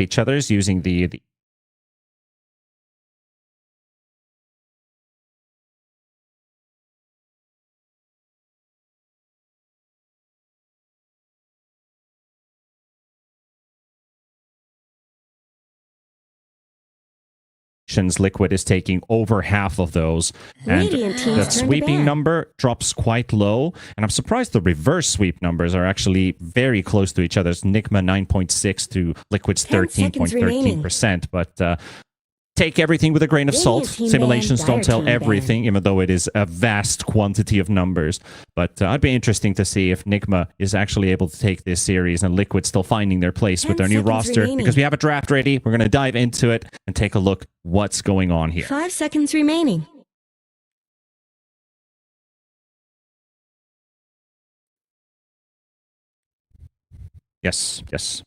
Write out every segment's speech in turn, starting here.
each other's using the Liquid is taking over half of those, and that sweeping number drops quite low, and I'm surprised the reverse sweep numbers are actually very close to each other. It's Nigma 9.6 to Liquid's 13.13%, but take everything with a grain of salt. Simulations don't tell everything, even though it is a vast quantity of numbers. But I'd be interesting to see if Nigma is actually able to take this series and Liquid still finding their place with their new roster. Because we have a draft ready. We're going to dive into it and take a look what's going on here. 5 seconds remaining. Yes, yes.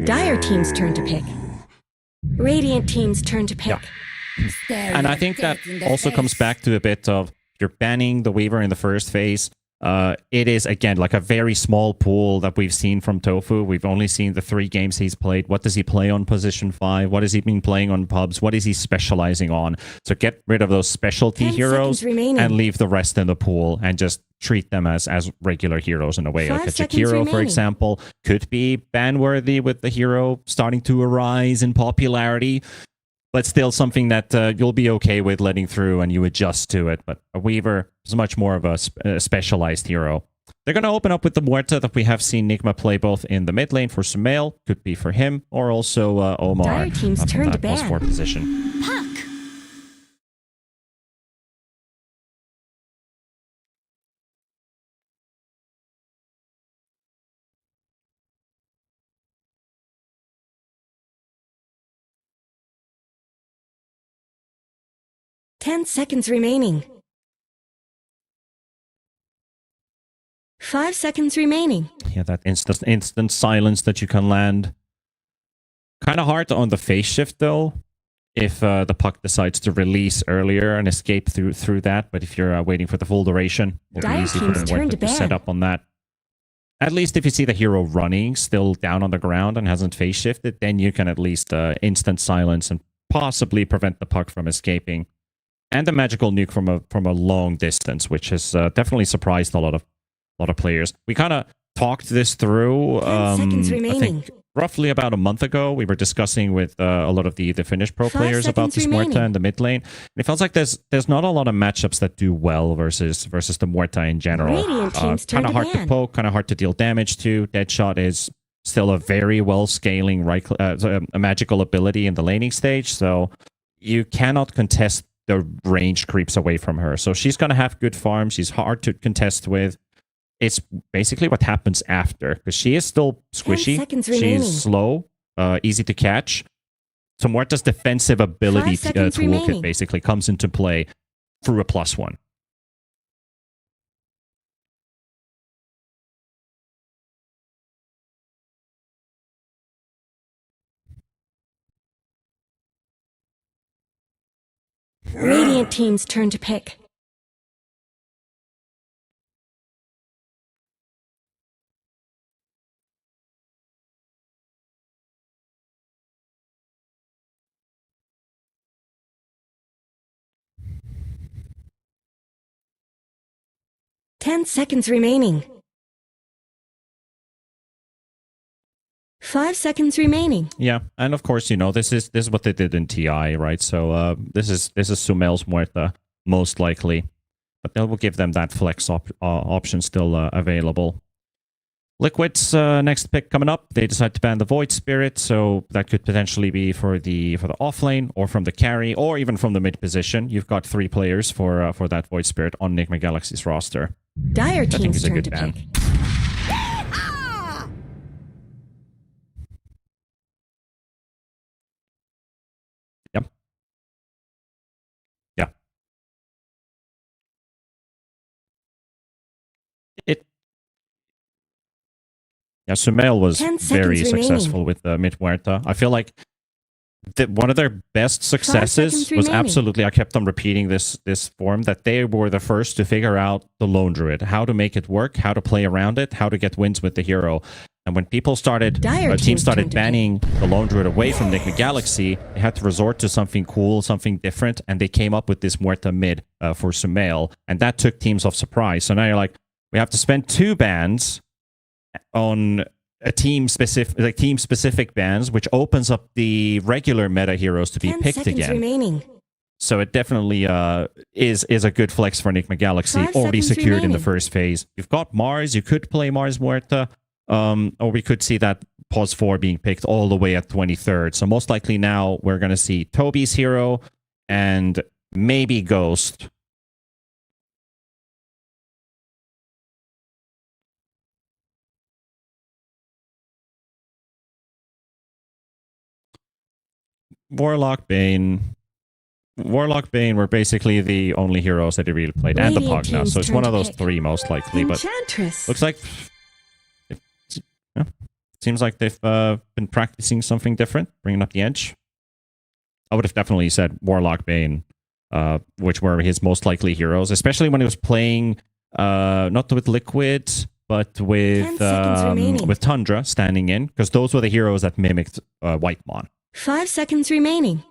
Dire team's turn to pick. Radiant team's turn to pick. Yeah. And I think that also comes back to a bit of you're banning the Weaver in the first phase. It is, again, like a very small pool that we've seen from Tofu. We've only seen the 3 games he's played. What does he play on position 5? What has he been playing on pubs? What is he specializing on? So get rid of those specialty heroes and leave the rest in the pool and just treat them as regular heroes in a way. Like a Jakiro, for example, could be ban-worthy with the hero starting to arise in popularity, but still something that you'll be okay with letting through and you adjust to it. But a Weaver is much more of a specialized hero. They're going to open up with the Muerta that we have seen Nigma play both in the mid lane for Sumail, could be for him, or also Omar Dire team's turn to ban. +4 position. Puck. Ten seconds remaining. 5 seconds remaining. Yeah, that instant silence that you can land. Kind of hard on the phase shift, though, if the puck decides to release earlier and escape through that. But if you're waiting for the full duration, it'll be easy for the to set up on that. At least if you see the hero running, still down on the ground and hasn't phase shifted, then you can at least instant silence and possibly prevent the puck from escaping. And the magical nuke from a long distance, which has definitely surprised a lot of players. We kind of talked this through. 10 seconds I remaining. think roughly about a month ago, we were discussing with a lot of the Finnish pro 5 players about this seconds Muerta in the mid lane. And it feels like there's not a lot of matchups that do well versus the Muerta in general. Radiant team's turn Kind of to hard to ban. poke, kind of hard to deal damage to. Deadshot is still a very well scaling a magical ability in the laning stage, so you cannot contest the range creeps away from her. So she's going to have good farm. She's hard to contest with. It's basically what happens after, because she is still 10 squishy. seconds remaining. She's slow, easy to catch. So Muerta's defensive ability 5 seconds toolkit remaining. basically comes into play through a +1. Radiant team's turn to pick. Ten seconds remaining. 5 seconds remaining. Yeah, and of course, this is what they did in TI, right? So this is Sumail's Muerta, most likely. But they will give them that flex option still available. Liquid's next pick coming up. They decide to ban the Void Spirit, so that could potentially be for the offlane, or from the carry, or even from the mid position. You've got 3 players for that Void Spirit on Nigma Galaxy's roster. Dire I think team's is a turn good to ban. pick. Yep. Yeah. It. Yeah, Sumail was 10 very seconds remaining. successful with Mid Muerta. I feel like one of their best successes seconds was remaining. absolutely, I kept on repeating this form, that they were the first to figure out the Lone Druid, how to make it work, how to play around it, how to get wins with the hero. And when people started, Dire teams started turn to banning the Lone Druid away from Nigma Galaxy, they had to resort to something cool, something different, and they came up with this Muerta mid for Sumail, and that took teams off surprise. So now you're like, we have to spend 2 bans on a team specific bans, which opens up the regular meta heroes to be 10 picked seconds again. remaining. So it definitely is a good flex for Nigma Galaxy, 5 already seconds secured in the remaining. first phase. You've got Mars, you could play Mars Muerta, or we could see that pause 4 being picked all the way at 23rd. So most likely now we're going to see Toby's hero and maybe Ghost. Warlock, Bane were basically the only heroes that he really played, and the Radiant Pugna. team's So it's turn one to of those pick. 3 most likely. But Enchantress. looks like seems like they've been practicing something different, bringing up the edge. I would have definitely said Warlock, Bane, which were his most likely heroes, especially when he was playing not with Liquid, but 10 seconds remaining. with Tundra standing in, because those were the heroes that mimicked Whitemon. 5 seconds remaining.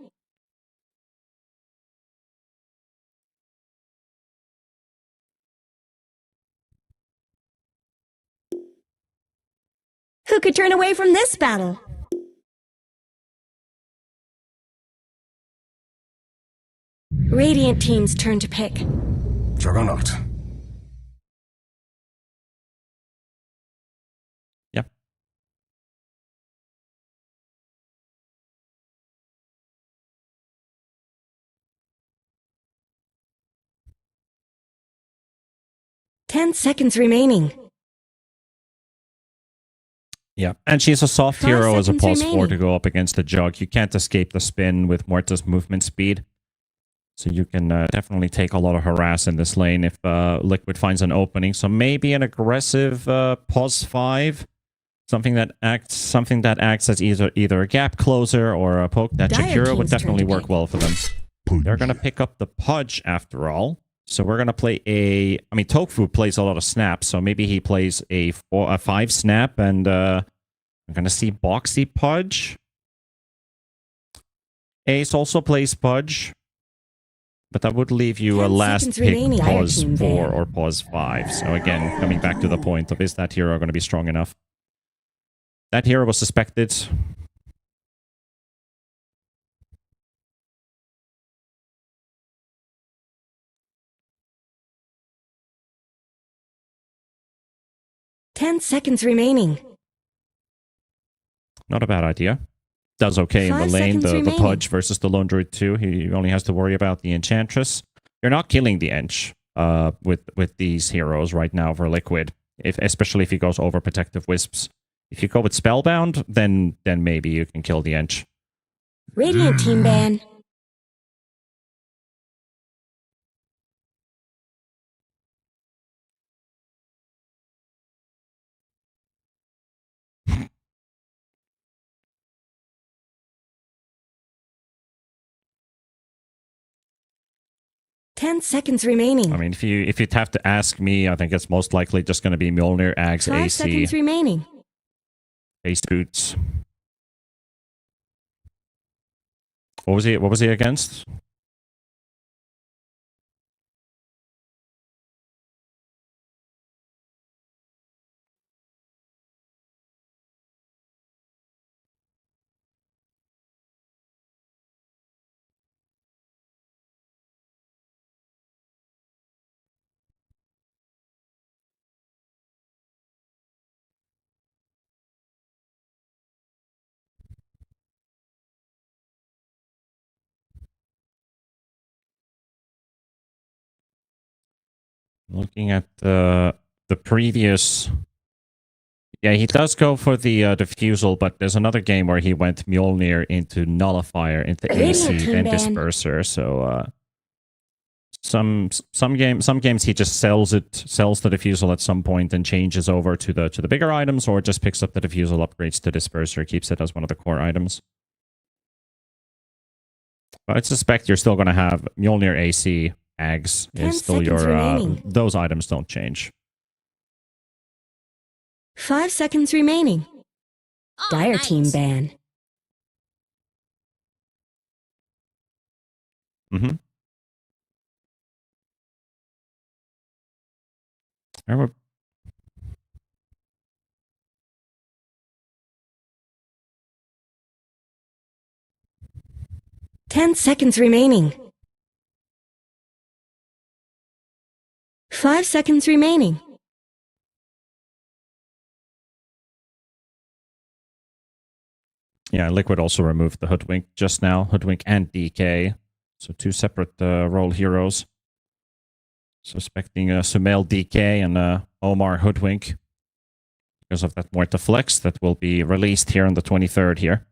Who could turn away from this battle? Radiant team's turn to pick. Juggernaut. Yep. Ten seconds remaining. Yeah, and she's a soft 5 hero as a seconds pause 4 remaining. to go up against the Jug. You can't escape the spin with Muerta's movement speed. So you can definitely take a lot of harass in this lane if Liquid finds an opening. So maybe an aggressive pause 5, something that acts as either a gap closer or a poke that Dire Shakira would team's turn definitely to work pick. well for them. They're going to pick up the Pudge after all. So we're going to play Tofu plays a lot of snaps, so maybe he plays a 5 snap, and I'm going to see Boxy Pudge. Ace also plays Pudge, but that would leave you a 10 last seconds pick remaining. pause Dire team 4 ban. or pause 5. So again, coming back to the point of, is that hero going to be strong enough? That hero was suspected. Ten seconds remaining. Not a bad idea. Does okay in the 5 lane. seconds The remaining. Pudge versus the Lone Druid 2. He only has to worry about the Enchantress. You're not killing the Ench with these heroes right now for Liquid, especially if he goes over Protective Wisps. If you go with Spellbound, then maybe you can kill the Ench. Radiant team ban. 10 seconds remaining. I mean, if you'd have to ask me, I think it's most likely just going to be Mjolnir, Axe, 5 AC, seconds remaining. Ace Boots. What was he against? Looking at the previous... Yeah, he does go for the Diffusal, but there's another game where he went Mjolnir into Nullifier, into AC, then Disperser, so... Some games he just sells the Diffusal at some point and changes over to the bigger items, or just picks up the Diffusal, upgrades to Disperser, keeps it as one of the core items. But I suspect you're still going to have Mjolnir AC, Ags is still your those items don't change. 5 seconds remaining. Dire team ban. Mm-hmm. 10 seconds remaining. 5 seconds remaining. Yeah, Liquid also removed the Hoodwink just now. Hoodwink and DK. So 2 separate role heroes. Suspecting Sumail DK and Omar Hoodwink. Because of that Muerta Flex that will be released here on the 23rd here.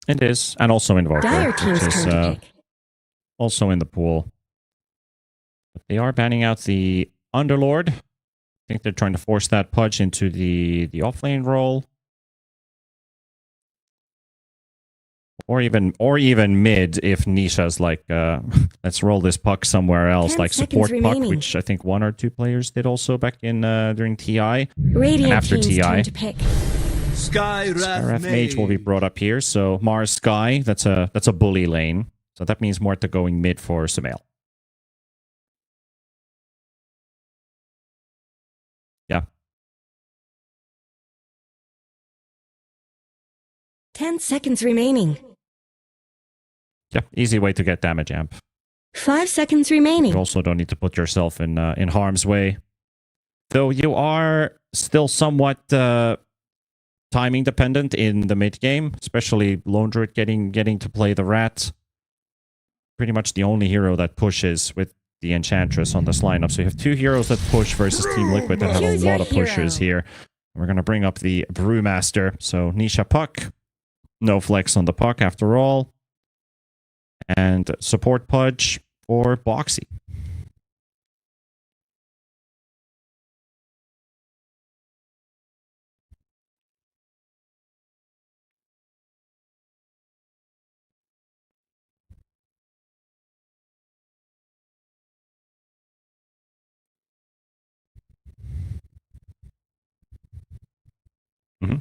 It is, and also Invoker, which is also in the pool. But they are banning out the Underlord. I think they're trying to force that Pudge into the offlane role. Or even mid if Nisha's like, let's roll this puck somewhere else, like support puck, which I think 1 or 2 players did also back in during TI. Radiant and after TI. Skywrath Mage will be brought up here. So Mars Sky, that's a bully lane. So that means Muerta going mid for Sumail. Yeah. 10 seconds remaining. Yeah, easy way to get damage amp. 5 seconds remaining. You also don't need to put yourself in harm's way. Though you are still somewhat timing dependent in the mid game, especially Lone Druid getting to play the rat. Pretty much the only hero that pushes with the Enchantress on this lineup. So you have 2 heroes that push versus Team Liquid that have a lot of pushes here. We're going to bring up the Brewmaster. So Nisha Puck. No flex on the puck after all. And support Pudge for Boxy. Mm-hmm.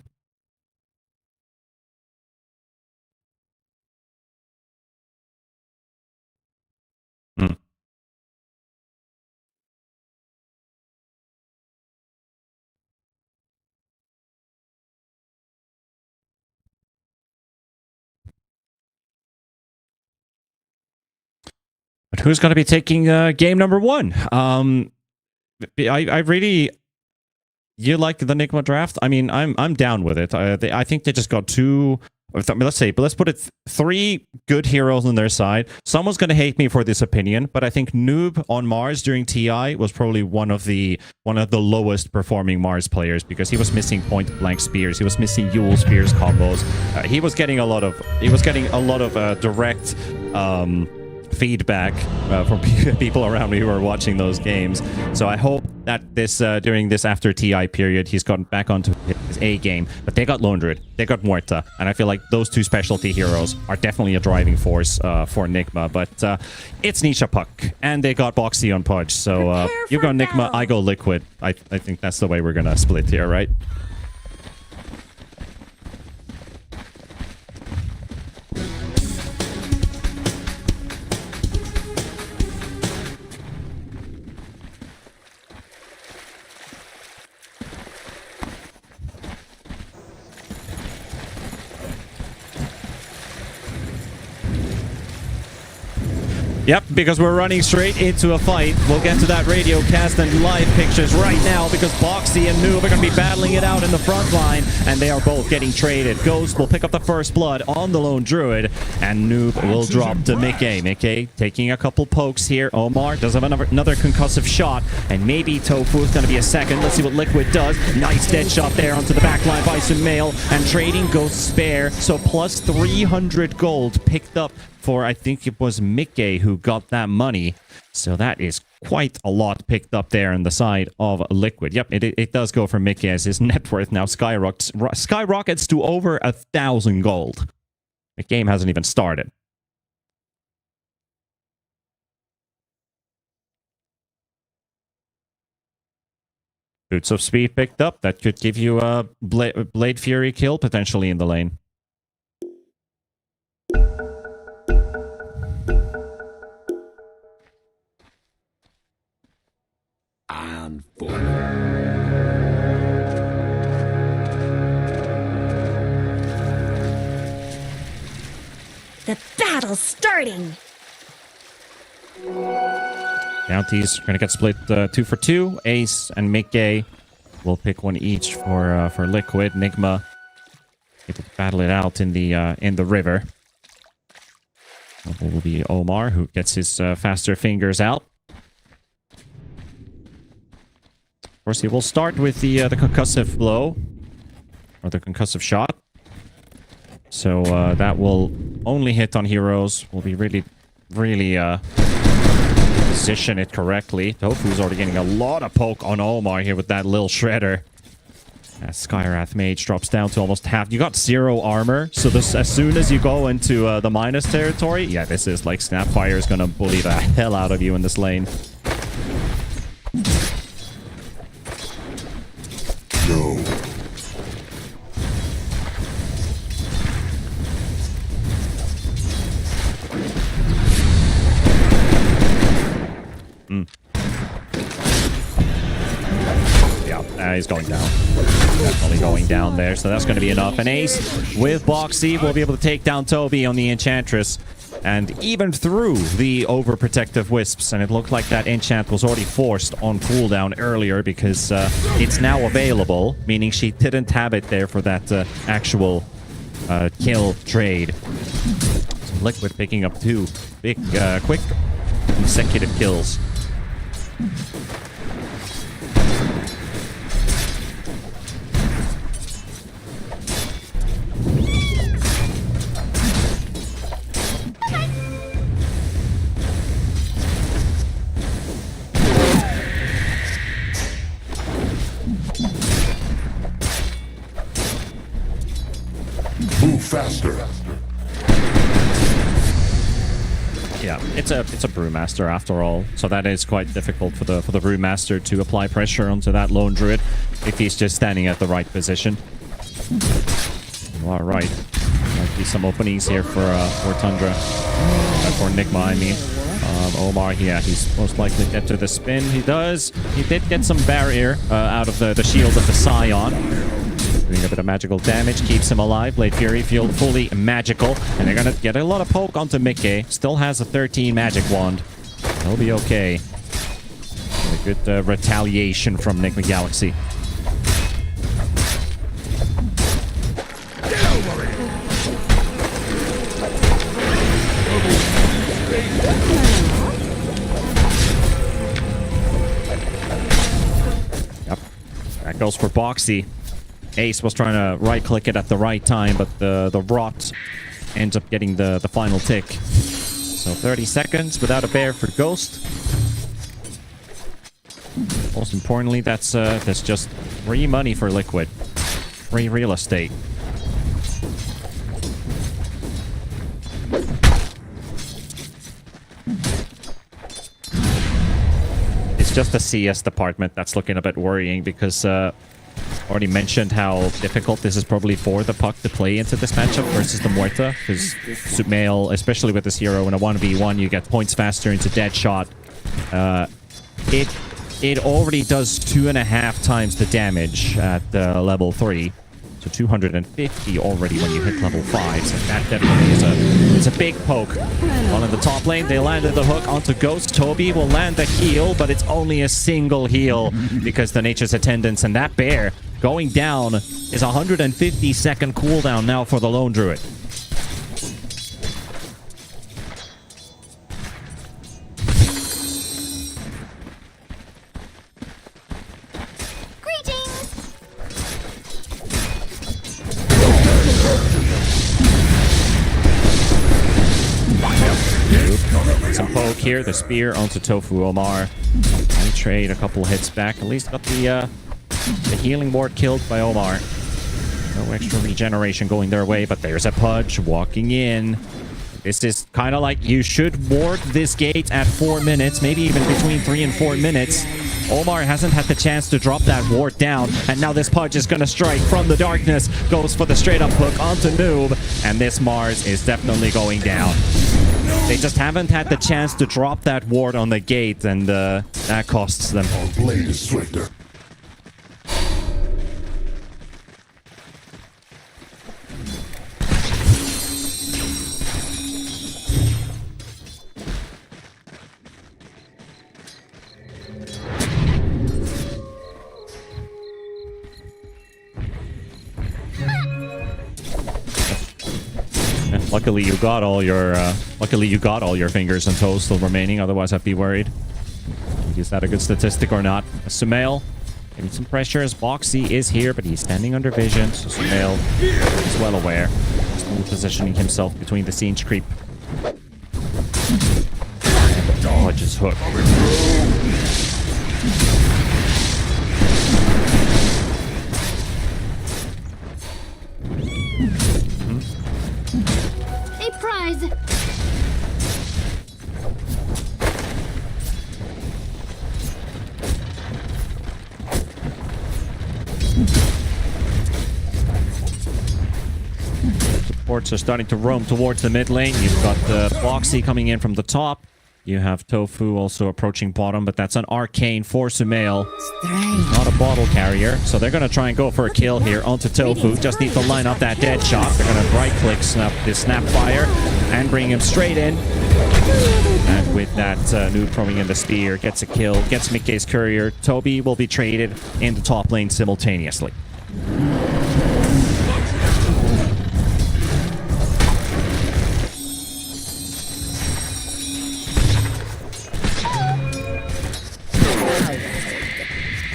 Mm. But who's going to be taking game number 1? I really... You like the Nigma draft? I mean, I'm down with it. I think they just got 2... let's put it 3 good heroes on their side. Someone's going to hate me for this opinion, but I think Noob on Mars during TI was probably one of the lowest performing Mars players because he was missing point blank spears. He was missing Yule spears combos. He was getting a lot of direct feedback from people around me who are watching those games. So I hope that this during this after TI period, he's gotten back onto his A game. But they got Lone Druid, they got Muerta, and I feel like those 2 specialty heroes are definitely a driving force for Nigma. But it's Nisha Puck, and they got Boxy on Pudge. So you go Nigma, I go Liquid. I think that's the way we're gonna split here, right? Yep, because we're running straight into a fight. We'll get to that radio cast and live pictures right now because Boxy and Noob are going to be battling it out in the front line, and they are both getting traded. Ghost will pick up the first blood on the lone druid, and Noob will drop to Mickey. Mickey taking a couple pokes here. Omar does have another concussive shot, and maybe Tofu is going to be a second. Let's see what Liquid does. Nice dead shot there onto the back line by Sumail, and trading Ghost spare, so plus 300 gold picked up for, I think it was Mickey who got that money. So that is quite a lot picked up there on the side of Liquid. Yep, it does go for Mickey as his net worth now skyrockets to over 1,000 gold. The game hasn't even started. Boots of Speed picked up. That could give you a Blade Fury kill potentially in the lane. And The battle's starting! Bounties are going to get split 2 for 2. Ace and Mickey will pick one each for Liquid. Nigma able to battle it out in the river. It will be Omar who gets his faster fingers out. Of course, he will start with the concussive blow, or the concussive shot. So that will only hit on heroes. Will be really position it correctly. Tofu's already getting a lot of poke on Omar here with that little shredder. As Skywrath Mage drops down to almost half. You got 0 armor, so this, as soon as you go into the minus territory, yeah, this is like Snapfire is gonna bully the hell out of you in this lane. no. Yeah, he's going down. Definitely going down there, so that's going to be enough. An ace with Boxy will be able to take down Toby on the Enchantress, and even through the overprotective wisps. And it looked like that enchant was already forced on cooldown earlier because it's now available, meaning she didn't have it there for that actual kill trade. So Liquid picking up 2 big, quick consecutive kills. Move faster. Yeah, it's a brewmaster after all, so that is quite difficult for the brewmaster to apply pressure onto that lone druid if he's just standing at the right position. All right, might be some openings here for Tundra, for Nigma, I mean. Omar, yeah, he's most likely to get to the spin. He does. He did get some barrier out of the shield of the Scion. Doing a bit of magical damage, keeps him alive. Blade Fury field fully magical, and they're gonna get a lot of poke onto Mickey. Still has a 13 magic wand. He'll be okay. A good retaliation from Nigma Galaxy. Yep, that goes for Boxy. Ace was trying to right-click it at the right time, but the rot ends up getting the final tick. So 30 seconds without a bear for Ghost. Most importantly, that's just free money for Liquid. Free real estate. It's just the CS department that's looking a bit worrying because already mentioned how difficult this is probably for the puck to play into this matchup versus the Muerta, because Sumail, especially with this hero in a 1v1, you get points faster into dead shot. It already does 2.5 times the damage at level 3. So 250 already when you hit level 5. So that definitely is a big poke. One in the top lane, they landed the hook onto Ghost. Toby will land the heal, but it's only a single heal because the Nature's Attendants and that bear going down is 150-second cooldown now for the Lone Druid. Some poke here, the spear onto Tofu Omar. And trade a couple hits back. At least got the healing ward killed by Omar. No extra regeneration going their way, but there's a Pudge walking in. This is kind of like you should ward this gate at 4 minutes, maybe even between 3 and 4 minutes. Omar hasn't had the chance to drop that ward down, and now this Pudge is going to strike from the darkness. Goes for the straight-up hook onto Noob, and this Mars is definitely going down. They just haven't had the chance to drop that ward on the gate, and that costs them. Our blade is swifter. Luckily you got all your fingers and toes still remaining, otherwise I'd be worried. Is that a good statistic or not? Sumail getting some pressure as Boxy is here, but he's standing under vision, so Sumail is well aware. Still positioning himself between the siege creep. Dodges hook. Prize. Supports are starting to roam towards the mid lane. You've got the Boxy coming in from the top. You have Tofu also approaching bottom, but that's an arcane for Sumail. He's not a bottle carrier, so they're going to try and go for a kill here onto Tofu. Just need to line up that dead shot. They're going to right-click snap this Snapfire and bring him straight in. And with that, Noob throwing in the spear, gets a kill, gets Mickey's courier. Toby will be traded in the top lane simultaneously.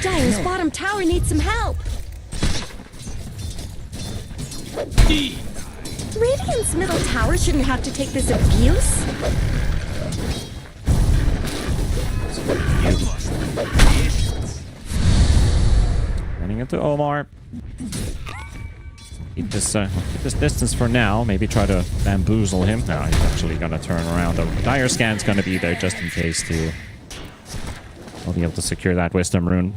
Dire's bottom tower needs some help. Radiant's middle tower shouldn't have to take this abuse. Running into Omar. Keep this distance for now. Maybe try to bamboozle him. No, he's actually going to turn around. The Dire Scan's going to be there just in case to... I'll be able to secure that Wisdom Rune.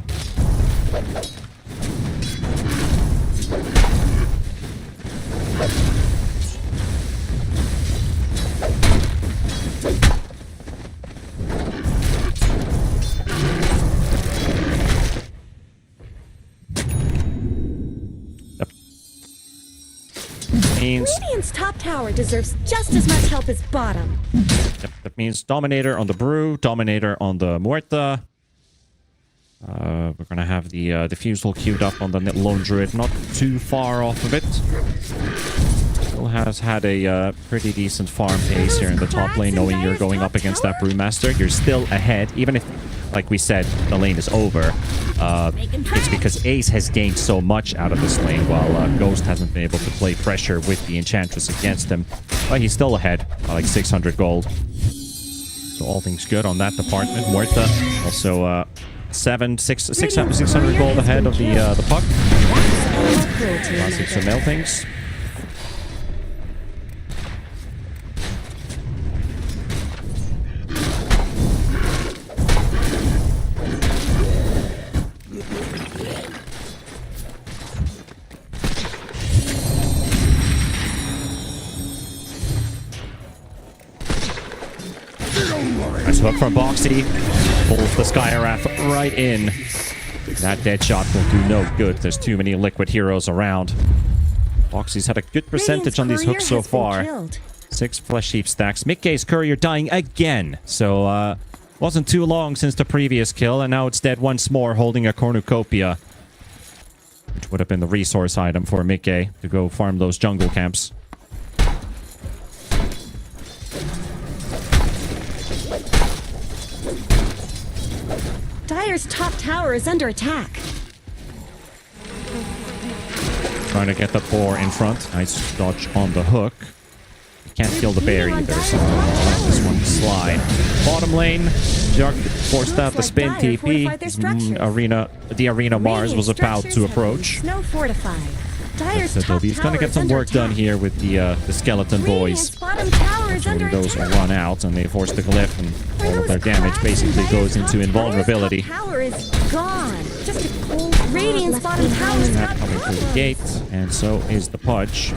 Radiant's top tower deserves just as much help as bottom. Yep, that means Dominator on the Brew, Dominator on the Muerta. We're going to have the Diffusal queued up on the Lone Druid, not too far off of it. Still has had a pretty decent farm pace here in the top lane, knowing you're going up against that Brewmaster. You're still ahead, even if, like we said, the lane is over. It's because Ace has gained so much out of this lane, while Ghost hasn't been able to play pressure with the Enchantress against him. But he's still ahead by like 600 gold. So all things good on that department. Muerta also 600 gold ahead of the puck. Classic Sumail things. Nice hook from Boxy. Pulls the Skywrath right in. That dead shot will do no good. There's too many liquid heroes around. Foxy's had a good percentage on these hooks so far. 6 flesh heap stacks. Mickey's courier dying again. So, wasn't too long since the previous kill, and now it's dead once more, holding a cornucopia. Which would have been the resource item for Mickey to go farm those jungle camps. Dire's top tower is under attack. Trying to get the boar in front. Nice dodge on the hook. Can't kill the bear either, so I'll let this one slide. Bottom lane, Jug forced out the spin TP. The arena Mars was about to approach. He's gonna get some work done here with the skeleton boys. When those run out and they force the glyph, and all of their damage basically goes into invulnerability. Tower is gone. Just a cold Radiant's bottom tower is not coming through the gate, and so is the Pudge.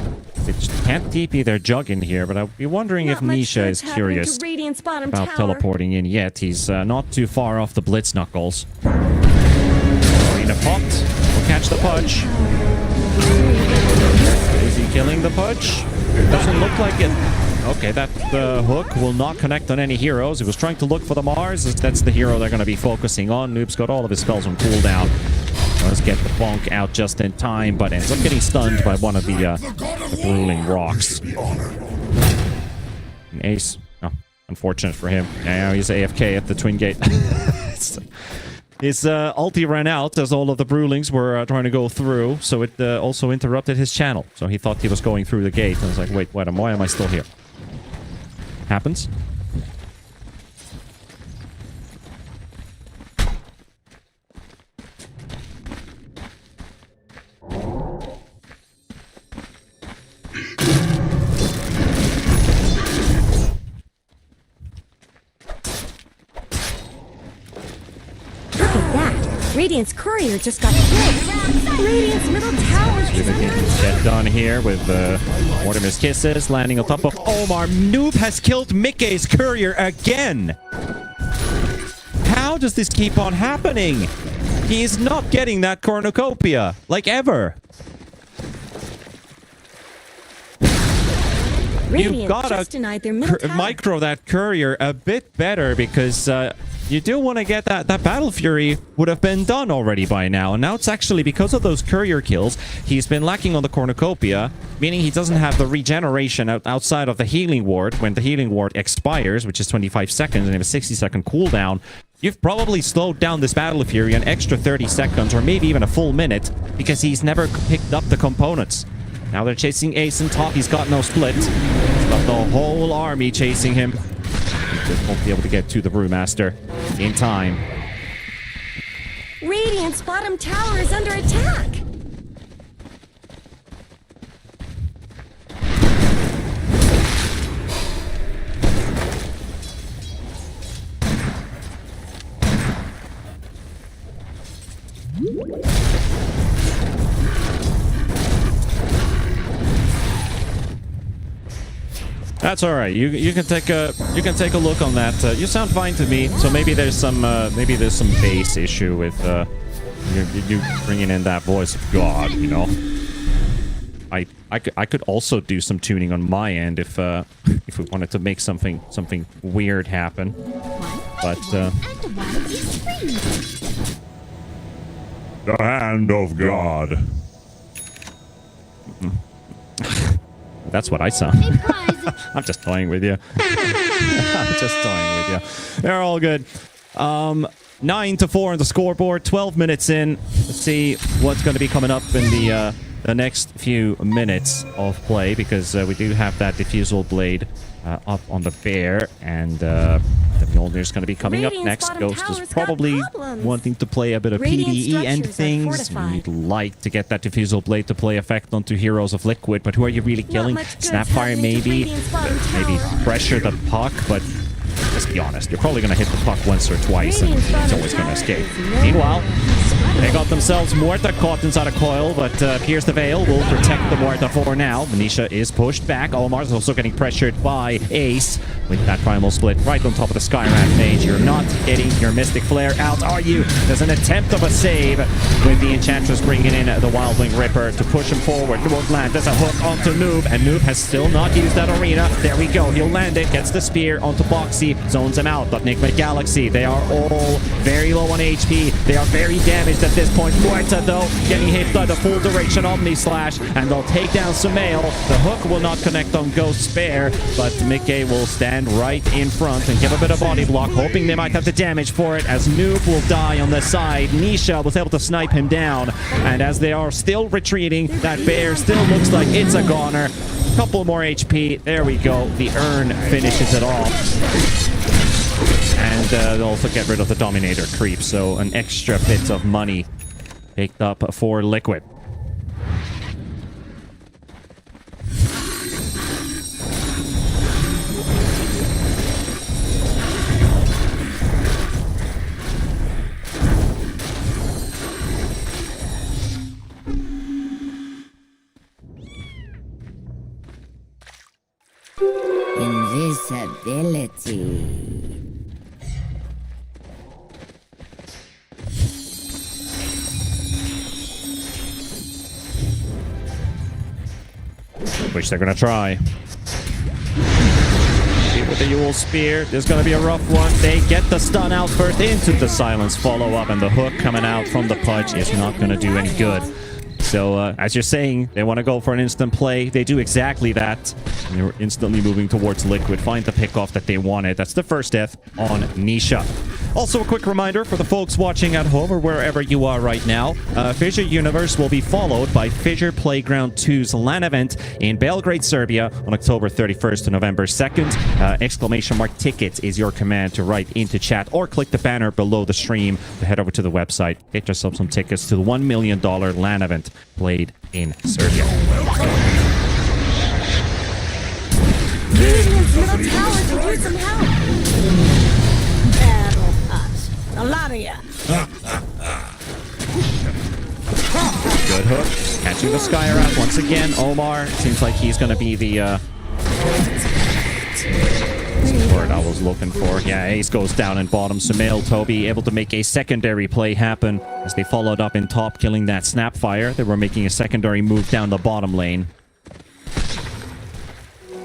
They just can't TP their Jug in here, but I'd be wondering if Nisha is curious about teleporting in yet. He's not too far off the Blitz Knuckles. Arena popped. We'll catch the Pudge. Is he killing the Pudge? Doesn't look like it. Okay, that hook will not connect on any heroes. He was trying to look for the Mars. That's the hero they're going to be focusing on. Noob's got all of his spells on cooldown. Does get the bonk out just in time, but ends up getting stunned by one of the ruling rocks. An ace. Oh, unfortunate for him. Now he's AFK at the Twin Gate. His ulti ran out as all of the Brewlings were trying to go through, so it also interrupted his channel. So he thought he was going through the gate, and I was like, wait, why am I still here? Happens. Radiant's courier just got hit. Radiant's middle tower is get done here with Mortimer's kisses landing on top of Omar. Noob has killed Mickey's courier again. How does this keep on happening? He is not getting that cornucopia like ever. You've got to micro that courier a bit better, because you do want to get that Battle Fury would have been done already by now. And now it's actually because of those courier kills, he's been lacking on the cornucopia, meaning he doesn't have the regeneration outside of the healing ward. When the healing ward expires, which is 25 seconds, and they have a 60-second cooldown, you've probably slowed down this Battle Fury an extra 30 seconds, or maybe even a full minute, because he's never picked up the components. Now they're chasing Ace in top. He's got no split. He's got the whole army chasing him. Just won't be able to get to the Brewmaster in time. Radiant's bottom tower is under attack. That's all right. You can take a look on that. You sound fine to me. So maybe there's some bass issue with you bringing in that voice of God. You know, I could also do some tuning on my end if we wanted to make something weird happen. But the hand of God. That's what I sound. I'm just toying with you. I'm just toying with you. They're all good. 9-4 on the scoreboard. 12 minutes in. Let's see what's going to be coming up in the next few minutes of play, because we do have that diffusal blade up on the bear, and the Mjolnir's going to be coming up next. Ghost is probably wanting to play a bit of PvE and things. We'd like to get that diffusal blade to play effect onto heroes of Liquid, but who are you really killing? Snapfire maybe? Maybe pressure the puck, but let's be honest, you're probably going to hit the puck once or twice, and it's always going to escape. Meanwhile, They got themselves Morta caught inside a coil, but Pierce the Veil will protect the Morta for now. Nisha is pushed back. Omar's also getting pressured by Ace with that primal split right on top of the Skyrat mage. You're not getting your Mystic Flare out, are you? There's an attempt of a save with the Enchantress bringing in the Wildwing Ripper to push him forward. It won't land. There's a hook onto Noob, and Noob has still not used that arena. There we go. He'll land it. Gets the spear onto Boxy. Zones him out. But Nigma Galaxy, they are all very low on HP. They are very damaged at this point. Morta, though, getting hit by the full duration Omni Slash, and they'll take down Sumail. The hook will not connect on Ghost Spare, but Mickey will stand right in front and give a bit of body block, hoping they might have the damage for it, as Noob will die on the side. Nisha was able to snipe him down, and as they are still retreating, that bear still looks like it's a goner. Couple more HP. There we go. The urn finishes it off. And they'll also get rid of the Dominator creep, so an extra bit of money picked up for Liquid. Invisibility. Which they're gonna try. With the Yule Spear, there's gonna be a rough one. They get the stun out first into the silence follow-up, and the hook coming out from the Pudge is not gonna do any good. So, as you're saying, they want to go for an instant play. They do exactly that. And they're instantly moving towards Liquid. Find the pickoff that they wanted. That's the first death on Nisha. Also, a quick reminder for the folks watching at home or wherever you are right now. FISSURE Universe will be followed by FISSURE Playground 2's LAN event in Belgrade, Serbia on October 31st to November 2nd. !tickets is your command to write into chat, or click the banner below the stream to head over to the website. Get yourself some tickets to the $1 million LAN event played in Serbia. Radiant's middle tower could use some help. Battle us. A lot of ya. Good hook. Catching the Skyrat once again. Omar seems like he's going to be the word I was looking for. Yeah, Ace goes down in bottom. Sumail, Toby able to make a secondary play happen as they followed up in top, killing that Snapfire. They were making a secondary move down the bottom lane.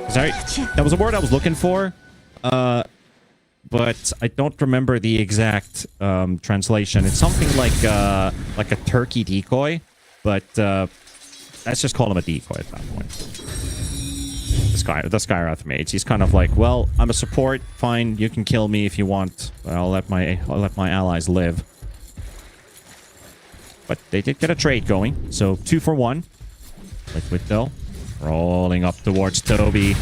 Sorry, that was a word I was looking for, but I don't remember the exact translation. It's something like a turkey decoy, but let's just call him a decoy at that point. The Skyrath mage. He's kind of like, well, I'm a support. Fine, you can kill me if you want. I'll let my allies live. But they did get a trade going, so 2 for 1. Liquid though, rolling up towards Toby.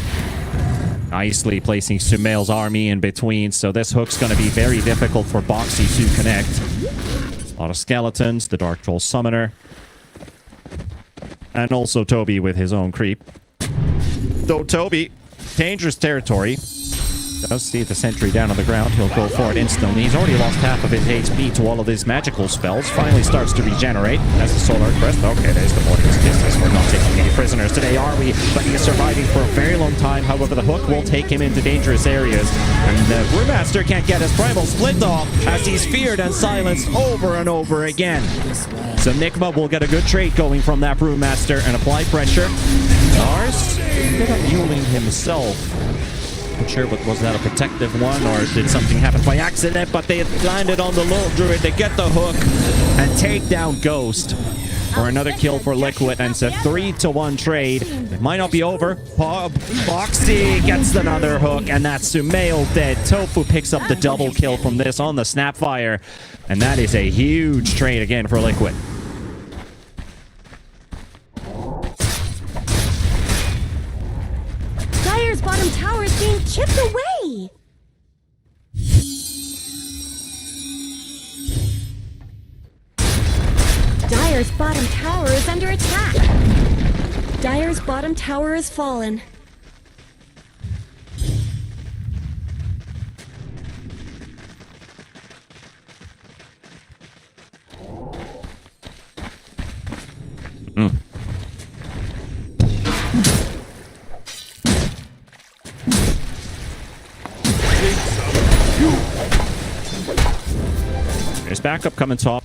Nicely placing Sumail's army in between, so this hook's going to be very difficult for Boxy to connect. A lot of skeletons, the Dark Troll Summoner. And also Toby with his own creep. Though Toby, dangerous territory. Does see the sentry down on the ground. He'll go for it instantly. He's already lost half of his HP to all of his magical spells. Finally starts to regenerate. That's the Solar Crest. Okay, there's the Morning's Kisses. We're not taking any prisoners today, are we? But he is surviving for a very long time. However, the hook will take him into dangerous areas. And the Brewmaster can't get his primal split off as he's feared and silenced over and over again. So Nigma will get a good trade going from that Brewmaster and apply pressure. Lars ended up yuling himself. Not sure, but was that a protective one or did something happen by accident? But they landed on the low druid. They get the hook and take down Ghost for another kill for Liquid, and it's a 3-1 trade. It might not be over. Boxy gets another hook, and that's Sumail dead. Tofu picks up the double kill from this on the Snapfire, and that is a huge trade again for Liquid. Dire's bottom tower is being chipped away. Dire's bottom tower is under attack. Dire's bottom tower has fallen. There's backup coming top.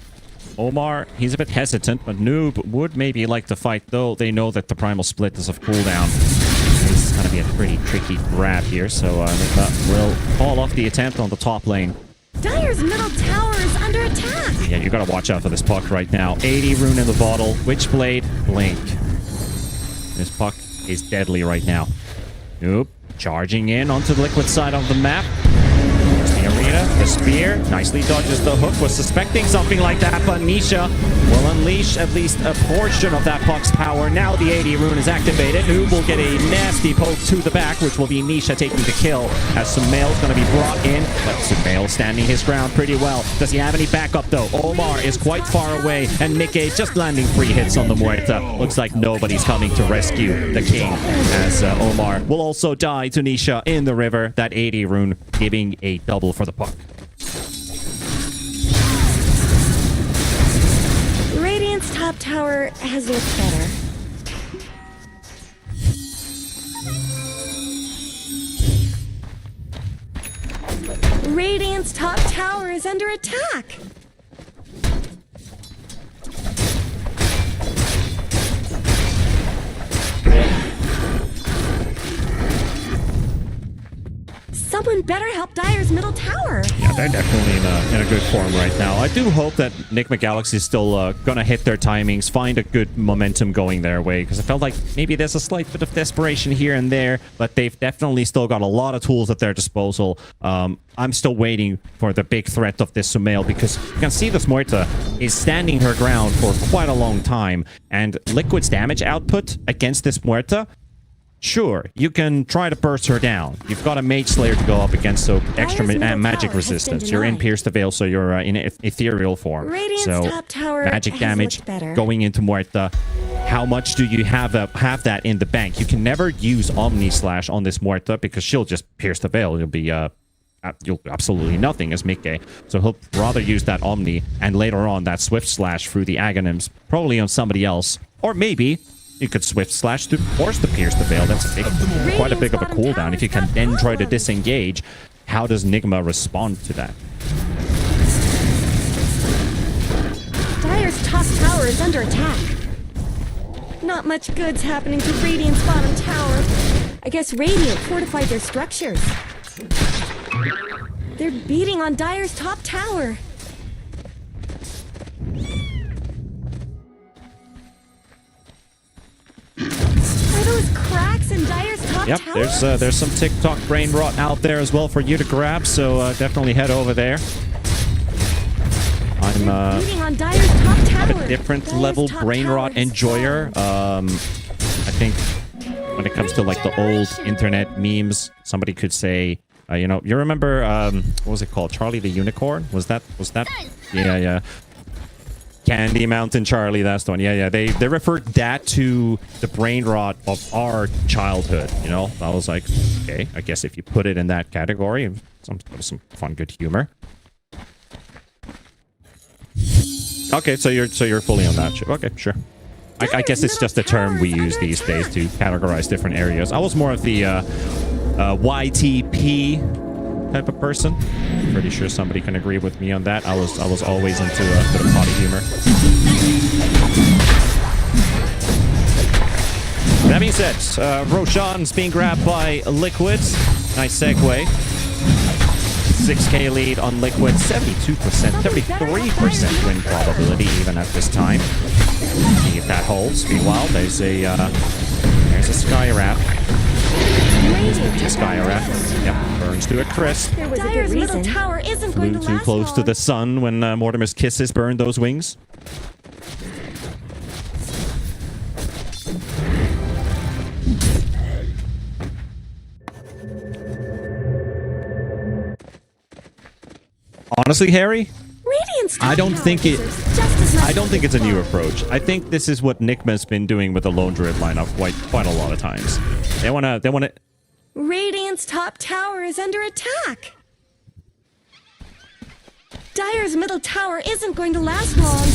Omar, he's a bit hesitant, but Noob would maybe like to fight, though they know that the Primal Split is of cooldown. This is going to be a pretty tricky grab here, so Nigma will fall off the attempt on the top lane. Dire's middle tower is under attack. Yeah, you got to watch out for this puck right now. 80 rune in the bottle. Witchblade, blink. This puck is deadly right now. Noob charging in onto the liquid side of the map. The arena, the spear, nicely dodges the hook, was suspecting something like that, but Nisha will unleash at least a portion of that puck's power. Now the 80 rune is activated. Noob will get a nasty poke to the back, which will be Nisha taking the kill, as Sumail's going to be brought in, but Sumail standing his ground pretty well. Does he have any backup, though? Omar is quite far away, and Mickey just landing 3 hits on the Muerta. Looks like nobody's coming to rescue the king, as Omar will also die to Nisha in the river. That 80 rune giving a double for the puck. Radiant's top tower has looked better. Radiant's top tower is under attack. Someone better help Dire's middle tower. Yeah, they're definitely in a good form right now. I do hope that Nigma Galaxy is still gonna hit their timings, find a good momentum going their way, because I felt like maybe there's a slight bit of desperation here and there, but they've definitely still got a lot of tools at their disposal. I'm still waiting for the big threat of this Sumail, because you can see this Muerta is standing her ground for quite a long time, and Liquid's damage output against this Muerta, sure, you can try to burst her down. You've got a Mage Slayer to go up against, so extra magic resistance. You're in Pierce the Veil, so you're in ethereal form. Radiant's so top tower magic has damage looked better. going into Muerta. How much do you have that in the bank? You can never use Omni Slash on this Muerta because she'll just pierce the veil. You'll be you'll absolutely nothing as Mickey. So he'll rather use that Omni and later on that Swift Slash through the Aghanims, probably on somebody else, or maybe you could Swift Slash to force to pierce the veil. That's quite a big of a cooldown. If you can then try to disengage, how does Nigma respond to that? Dire's top tower is under attack. Not much good's happening to Radiant's bottom tower. I guess Radiant fortified their structures. They're beating on Dire's top tower. Are those cracks in Dire's top tower? There's some TikTok brain rot out there as well for you to grab, so definitely head over there. I'm beating on Dire's top tower. a different Dire's level top brain tower rot has enjoyer. fallen. I think when it comes to like the old internet memes, somebody could say, you know, you remember what was it called? Charlie the Unicorn? Was that? Yeah. Candy Mountain Charlie, that's the one. Yeah. They referred that to the brain rot of our childhood, you know? I was like, okay, I guess if you put it in that category, some fun, good humor. Okay, so you're fully on that ship. Okay, sure. I guess it's just a term we use these days to categorize different areas. I was more of the YTP type of person. Pretty sure somebody can agree with me on that. I was always into a bit of potty humor. That being said, Roshan's being grabbed by Liquid. Nice segue. 6k lead on Liquid, 72%, 73% win probability even at this time. See if that holds. Meanwhile, there's a Sky Wrap. Sky Wrap. Yep, burns to a crisp. Dire's middle tower isn't going Flew to too last close to long. the sun when Mortimer's kisses burned those wings. Honestly, Harry, Radiant's top I don't tower think deserves just as much I don't think it's a new before. approach. I think this is what Nigma's been doing with the Lone Druid lineup quite a lot of times. They wanna Radiant's top tower is under attack. Dire's middle tower isn't going to last long.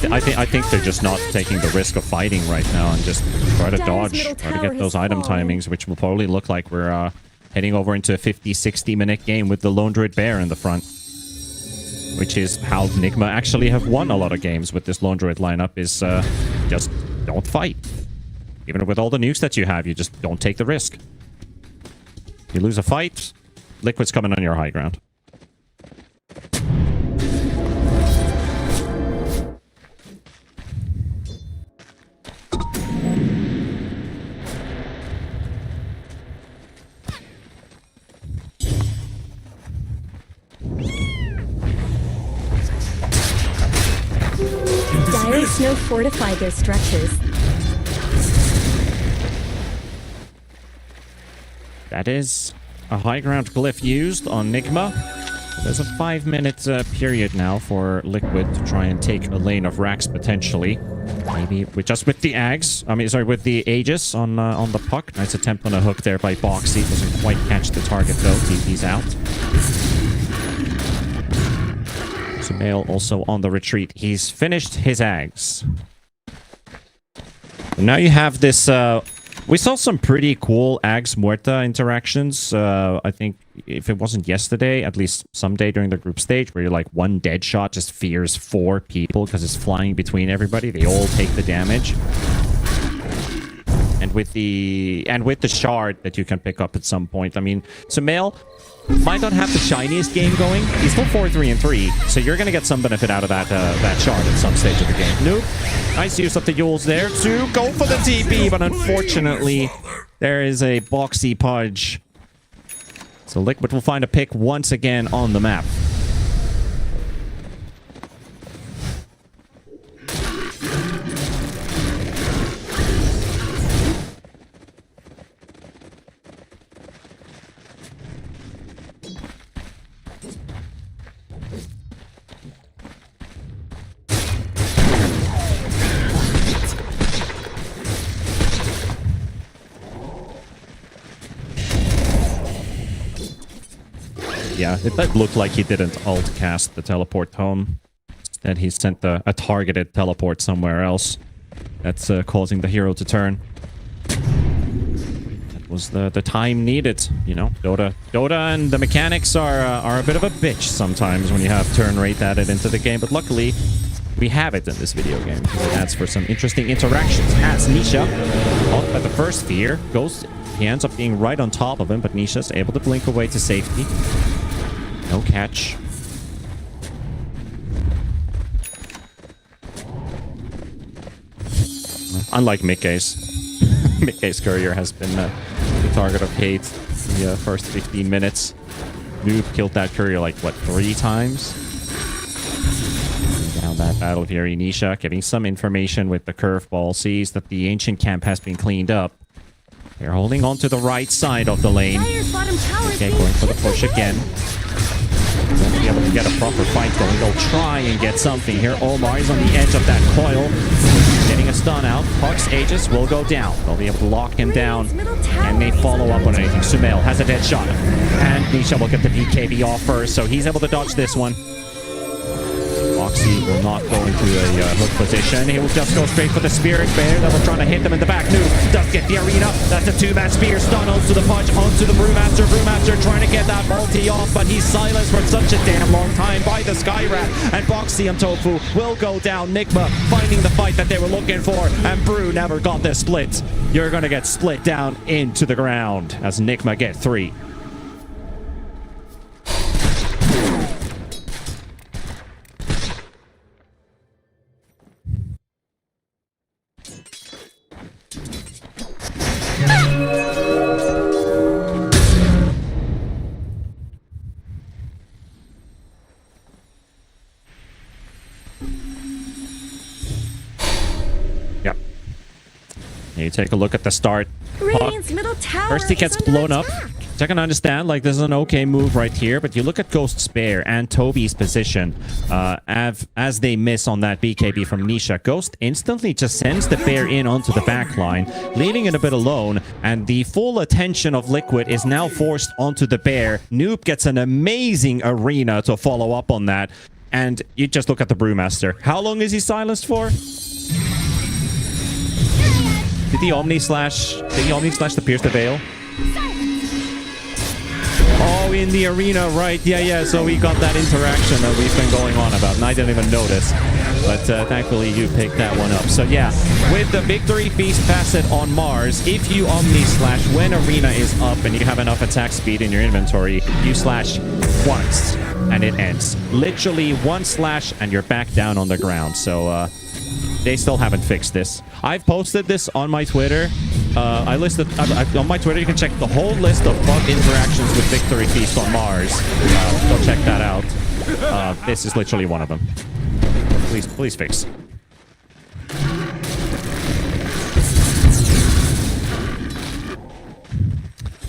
I think they're just not taking the risk of fighting right now and just try to dodge, try to get those item timings, which will probably look like we're heading over into a 50-60 minute game with the Lone Druid Bear in the front. Which is how Nigma actually have won a lot of games with this Lone Druid lineup, is just don't fight. Even with all the nukes that you have, you just don't take the risk. You lose a fight, Liquid's coming on your high ground. Dire Snow fortified their structures. That is a high ground glyph used on Nigma. There's a 5-minute period now for Liquid to try and take a lane of racks potentially. Maybe with the Ags. With the Aegis on the puck. Nice attempt on a hook there by Boxy. Doesn't quite catch the target though. TP's out. Sumail also on the retreat. He's finished his Ags. And now you have this... we saw some pretty cool Ags Muerta interactions. I think if it wasn't yesterday, at least someday during the group stage, where you're like one dead shot just fears 4 people because it's flying between everybody. They all take the damage. And with the shard that you can pick up at some point. I mean, Sumail might not have the shiniest game going. He's still 4-3-3, so you're gonna get some benefit out of that shard at some stage of the game. Nope. Nice use of the Yules there to go for the TP, but unfortunately, there is a Boxy Pudge. So Liquid will find a pick once again on the map. Yeah, it did look like he didn't alt cast the teleport home. Instead, he sent a targeted teleport somewhere else. That's causing the hero to turn. That was the time needed, you know. Dota and the mechanics are a bit of a bitch sometimes when you have turn rate added into the game, but luckily we have it in this video game. It adds for some interesting interactions. As Nisha, caught by the first fear, he ends up being right on top of him, but Nisha's able to blink away to safety. No catch. Unlike Mickey's. Mickey's courier has been the target of hate in the first 15 minutes. Noob killed that courier like, what, 3 times? Now that battle here, Nisha getting some information with the curveball, sees that the ancient camp has been cleaned up. They're holding on to the right side of the lane. Okay, going for the push again. Won't be able to get a proper fight going. They'll try and get something here. Omar is on the edge of that coil. Getting a stun out. Puck's Aegis will go down. They'll be able to lock him down. And they follow up on anything. Sumail has a dead shot. And Nisha will get the BKB off first, so he's able to dodge this one. Boxy will not go into a hook position. He will just go straight for the Spirit Bear that was trying to hit them in the back. Noob does get the arena. That's a 2-man spear. Stun onto the punch, onto the Brewmaster. Brewmaster trying to get that multi off, but he's silenced for such a damn long time by the Skyrat. And Boxy and Tofu will go down. Nigma finding the fight that they were looking for. And Brew never got this split. You're going to get split down into the ground as Nigma get 3. Yep. You take a look at the start. Radiant's middle tower First he gets blown up. I can understand, like, this is an okay move right here, but you look at Ghost's Bear and Toby's position as they miss on that BKB from Nisha. Ghost instantly just sends the Bear in onto the back line, leaving it a bit alone, and the full attention of Liquid is now forced onto the Bear. Noob gets an amazing arena to follow up on that. And you just look at the Brewmaster. How long is he silenced for? Did the Omni Slash to pierce the veil? Oh, in the arena, right. Yeah. So we got that interaction that we've been going on about, and I didn't even notice. But thankfully, you picked that one up. So yeah, with the Victory Feast facet on Mars, if you Omni Slash when arena is up and you have enough attack speed in your inventory, you slash once and it ends. Literally one slash and you're back down on the ground. So they still haven't fixed this. I've posted this on my Twitter. I listed on my Twitter. You can check the whole list of bug interactions with Victory Feast on Mars. Go check that out. This is literally one of them. Please fix.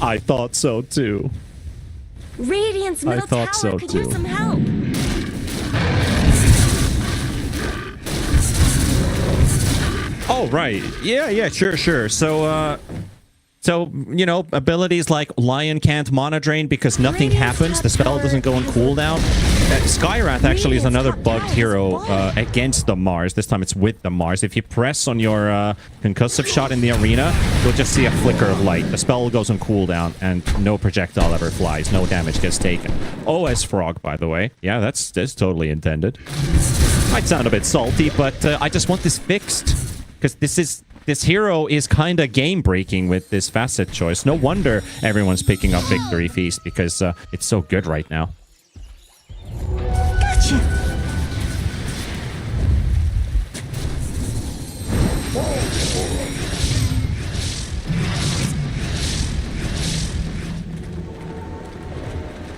I thought so too. Radiant's middle thought tower so, could too. use some help. Oh, right. Yeah, sure. So, you know, abilities like Lion can't mana drain because nothing happens. The spell doesn't go on cooldown. Skywrath actually is another bugged hero against the Mars. This time it's with the Mars. If you press on your concussive shot in the arena, you'll just see a flicker of light. The spell goes on cooldown and no projectile ever flies. No damage gets taken. OS Frog, by the way. Yeah, that's totally intended. Might sound a bit salty, but I just want this fixed. Because this hero is kind of game-breaking with this facet choice. No wonder everyone's picking up Victory Feast because it's so good right now. Gotcha.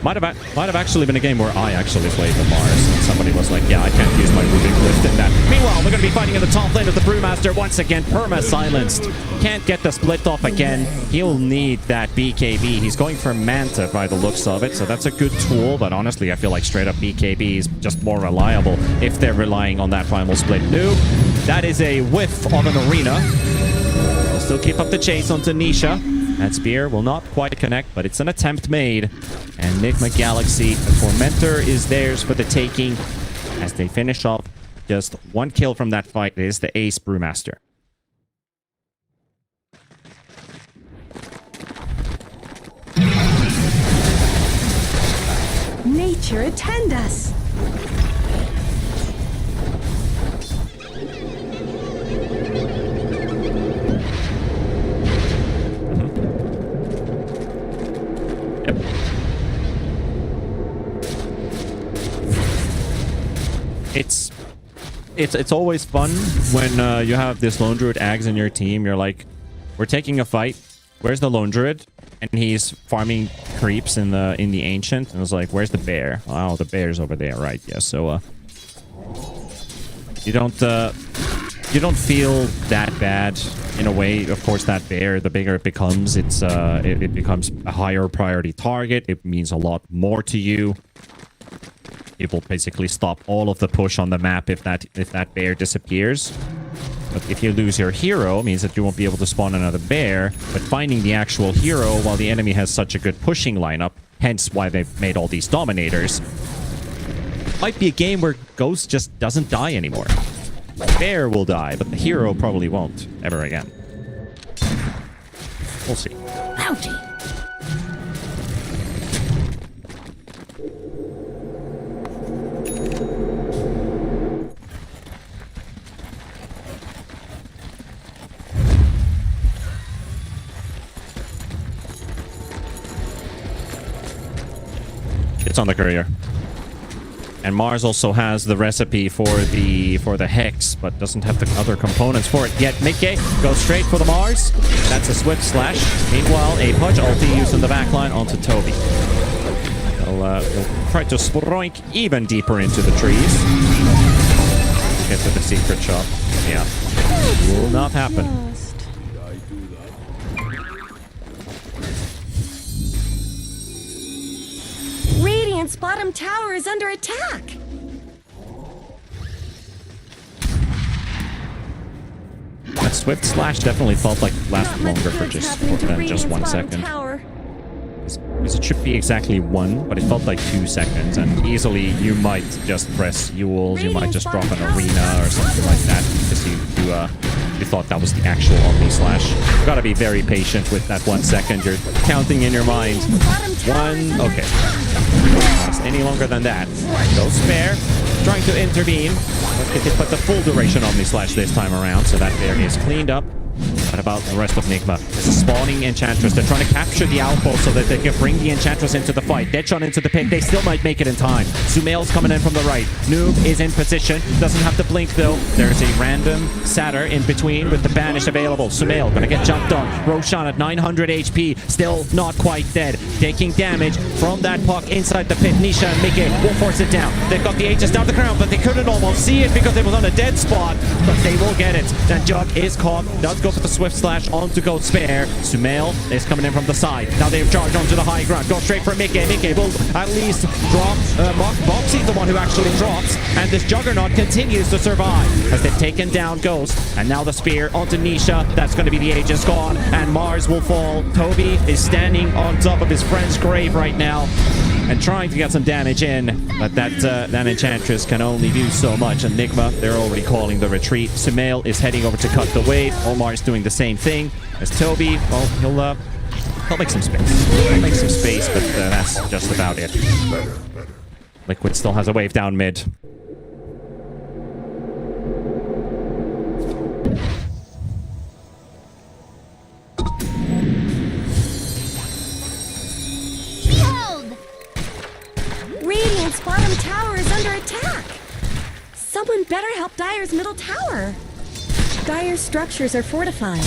Might have actually been a game where I actually played the Mars. And somebody was like, yeah, I can't use my Rubik Lift in that. Meanwhile, we're going to be fighting in the top lane of the Brewmaster once again. Perma silenced. Can't get the split off again. He'll need that BKB. He's going for Manta by the looks of it, so that's a good tool. But honestly, I feel like straight up BKB is just more reliable if they're relying on that primal split. No, that is a whiff of an arena. We'll still keep up the chase onto Nisha. That spear will not quite connect, but it's an attempt made. And Nigma Galaxy, the Tormentor, is theirs for the taking. As they finish off just one kill from that fight, it is the Ace Brewmaster. Nature attend us. It's always fun when you have this Lone Druid Ags in your team. You're like, we're taking a fight. Where's the Lone Druid? And he's farming creeps in the Ancient. And it's like, where's the bear? Oh, the bear's over there, right? Yeah. So you don't feel that bad in a way. Of course, that bear, the bigger it becomes, it becomes a higher priority target. It means a lot more to you. It will basically stop all of the push on the map if that bear disappears. But if you lose your hero, it means that you won't be able to spawn another bear. But finding the actual hero while the enemy has such a good pushing lineup, hence why they've made all these Dominators, might be a game where Ghost just doesn't die anymore. Bear will die, but the hero probably won't ever again. We'll see. Ouchie. It's on the courier. And Mars also has the recipe for the Hex, but doesn't have the other components for it yet. Mickey goes straight for the Mars. That's a Swift Slash. Meanwhile, a Pudge ulti used in the backline onto Toby. They'll try to sproink even deeper into the trees. Get to the secret shop. Yeah. Will not happen. Radiant's bottom tower is under attack. That Swift Slash definitely felt like it lasted longer for just 1 second. Because it should be exactly 1, but it felt like 2 seconds. And easily you might just press Yules, you might just drop an arena or something like that because you thought that was the actual Omni Slash. You gotta be very patient with that 1 second. You're counting in your mind. 1, okay. Not any longer than that. Go spare. Trying to intervene. But the full duration Omni Slash this time around, so that there is cleaned up. What about the rest of Nigma? There's a spawning Enchantress. They're trying to capture the outpost so that they can bring the Enchantress into the fight. Deadshot into the pick. They still might make it in time. Sumail's coming in from the right. Noob is in position. Doesn't have to blink though. There's a random Satyr in between with the banish available. Sumail gonna get jumped on. Roshan at 900 HP. Still not quite dead. Taking damage from that puck inside the pit. Nisha and Mickey will force it down. They've got the Aegis down the ground, but they couldn't almost see it because it was on a dead spot. But they will get it. And Jug is caught. Does go for the Swift Slash onto Go Spare. Sumail is coming in from the side. Now they've charged onto the high ground. Go straight for Mickey. Mickey will at least drop. Boxy's the one who actually drops. And this Juggernaut continues to survive as they've taken down Ghost. And now the spear onto Nisha. That's going to be the Aegis gone. And Mars will fall. Toby is standing on top of his friend's grave right now and trying to get some damage in, but that Enchantress can only do so much. And Nigma, they're already calling the retreat. Sumail is heading over to cut the weight. Omar is doing the same thing as Toby. Well, he'll make some space. He'll make some space, but that's just about it. Liquid still has a wave down mid. Radiant's bottom tower is under attack! Someone better help Dire's middle tower! Dire's structures are fortified.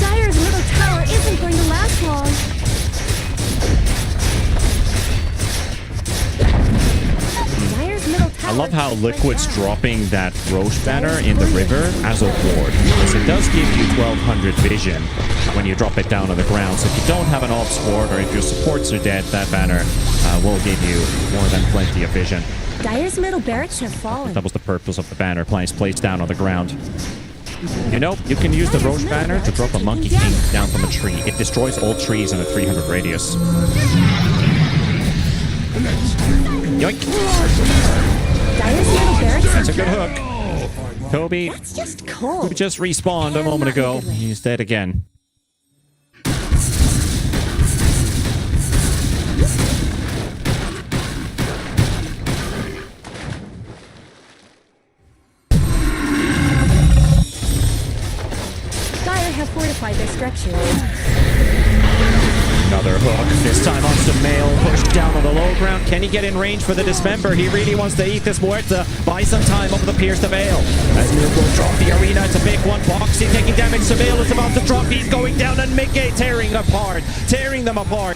Dire's middle tower isn't going to last long. Dire's middle tower... I love how Liquid's dropping that Roche banner in the river as a ward. Because it does give you 1200 vision when you drop it down on the ground. So if you don't have an Ops ward or if your supports are dead, that banner will give you more than plenty of vision. Dire's middle barracks have fallen. That was the purpose of the banner, placed down on the ground. You know, you can use the Roche banner to drop a Monkey King down from a tree. It destroys all trees in a 300 radius. Yoink! Dire's middle barracks That's a good hook. Toby, That's just cold. who just respawned a moment ago, he's dead again. Dire have fortified their structures. Another hook, this time on Sumail, pushed down on the low ground. Can he get in range for the Dismember? He really wants to eat this Muerta, buy some time over the Pierce the Veil. As Noob will drop the arena, it's a big one. Boxy taking damage, Sumail is about to drop, he's going down, and Mickey tearing them apart,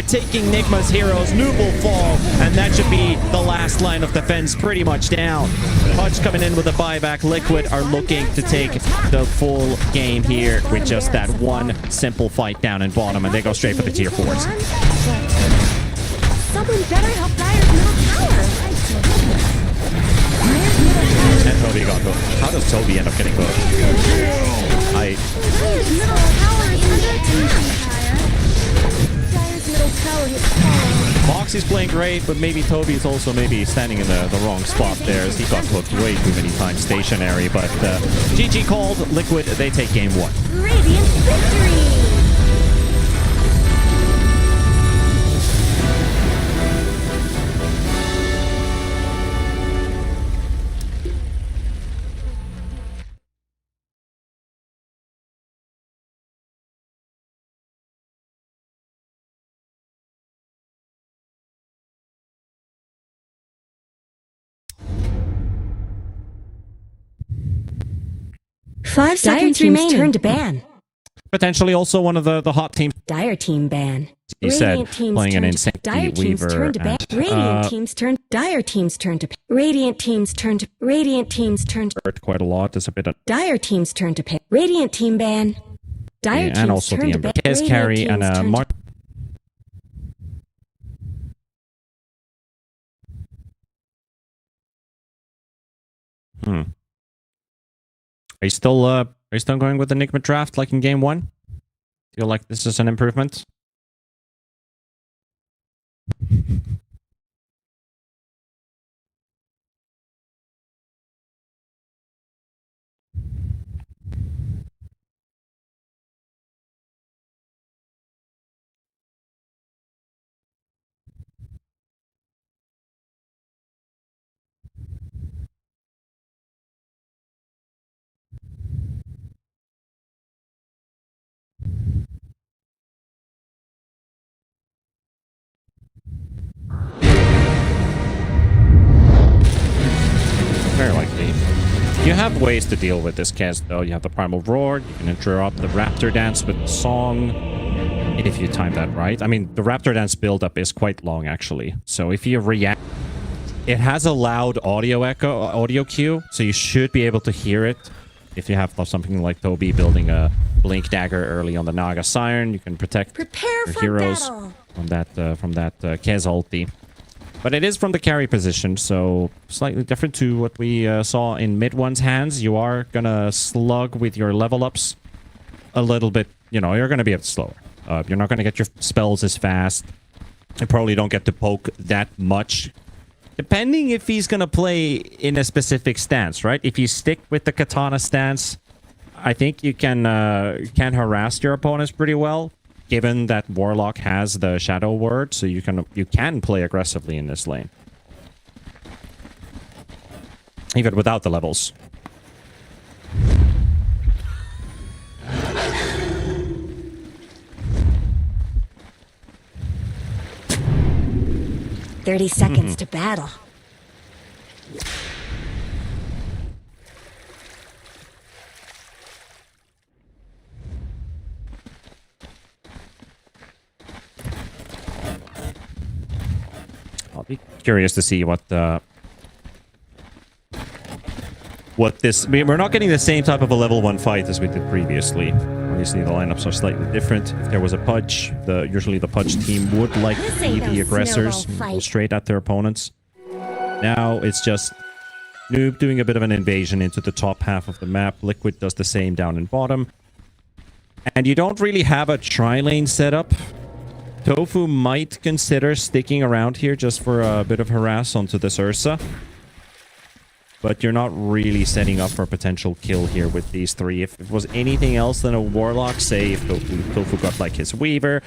taking Nigma's heroes. Noob will fall, and that should be the last line of defense pretty much down. Pudge coming in with a buyback. Liquid are looking to take the full game here with just that one simple fight down in bottom, and they go straight for the tier 4s. Someone better help Dire's middle tower. And Toby got hooked. How does Toby end up getting hooked? Dire's middle tower is under attack. Dire's middle tower has fallen. Moxie's playing great, but maybe Toby's also standing in the wrong spot there as he got hooked way too many times stationary. But GG called. Liquid, they take game 1. Radiant victory! Five seconds remaining. Turn to ban. Potentially also one of the hot teams. Dire team ban. He said playing an insane Dire teams Weaver. turn to ban. Radiant teams turn. Dire teams turn to. Radiant teams turn to. Radiant teams turn to. Hurt quite a lot. There's a bit of Dire teams turn to pick. Radiant team ban. Dire teams and also turn the to Ember. ban. His carry and Mark. Are you still going with the Nigma draft like in game 1? Feel like this is an improvement? Very likely. You have ways to deal with this cast, though. You have the Primal Roar, you can interrupt the Raptor Dance with the song, if you time that right. I mean, the Raptor Dance build-up is quite long, actually. So if you react... It has a loud audio cue, so you should be able to hear it. If you have something like Toby building a Blink Dagger early on the Naga Siren, you can protect your heroes from that Kez ulti. But it is from the carry position, so slightly different to what we saw in mid one's hands. You are gonna slug with your level ups a little bit. You know, you're gonna be a bit slower. You're not gonna get your spells as fast. You probably don't get to poke that much. Depending if he's gonna play in a specific stance, right? If you stick with the katana stance, I think you can harass your opponents pretty well. Given that Warlock has the Shadow Word, so you can play aggressively in this lane. Even without the levels. "30 seconds to battle." I'll be curious to see what this... I mean, we're not getting the same type of a level 1 fight as we did previously. Obviously, the lineups are slightly different. If there was a Pudge, usually the Pudge team would like to be the aggressors and go straight at their opponents. Now, it's just Noob doing a bit of an invasion into the top half of the map. Liquid does the same down in bottom. And you don't really have a tri-lane setup. Tofu might consider sticking around here just for a bit of harass onto this Ursa. But you're not really setting up for a potential kill here with these three. If it was anything else than a Warlock, say if Tofu got like his Weaver.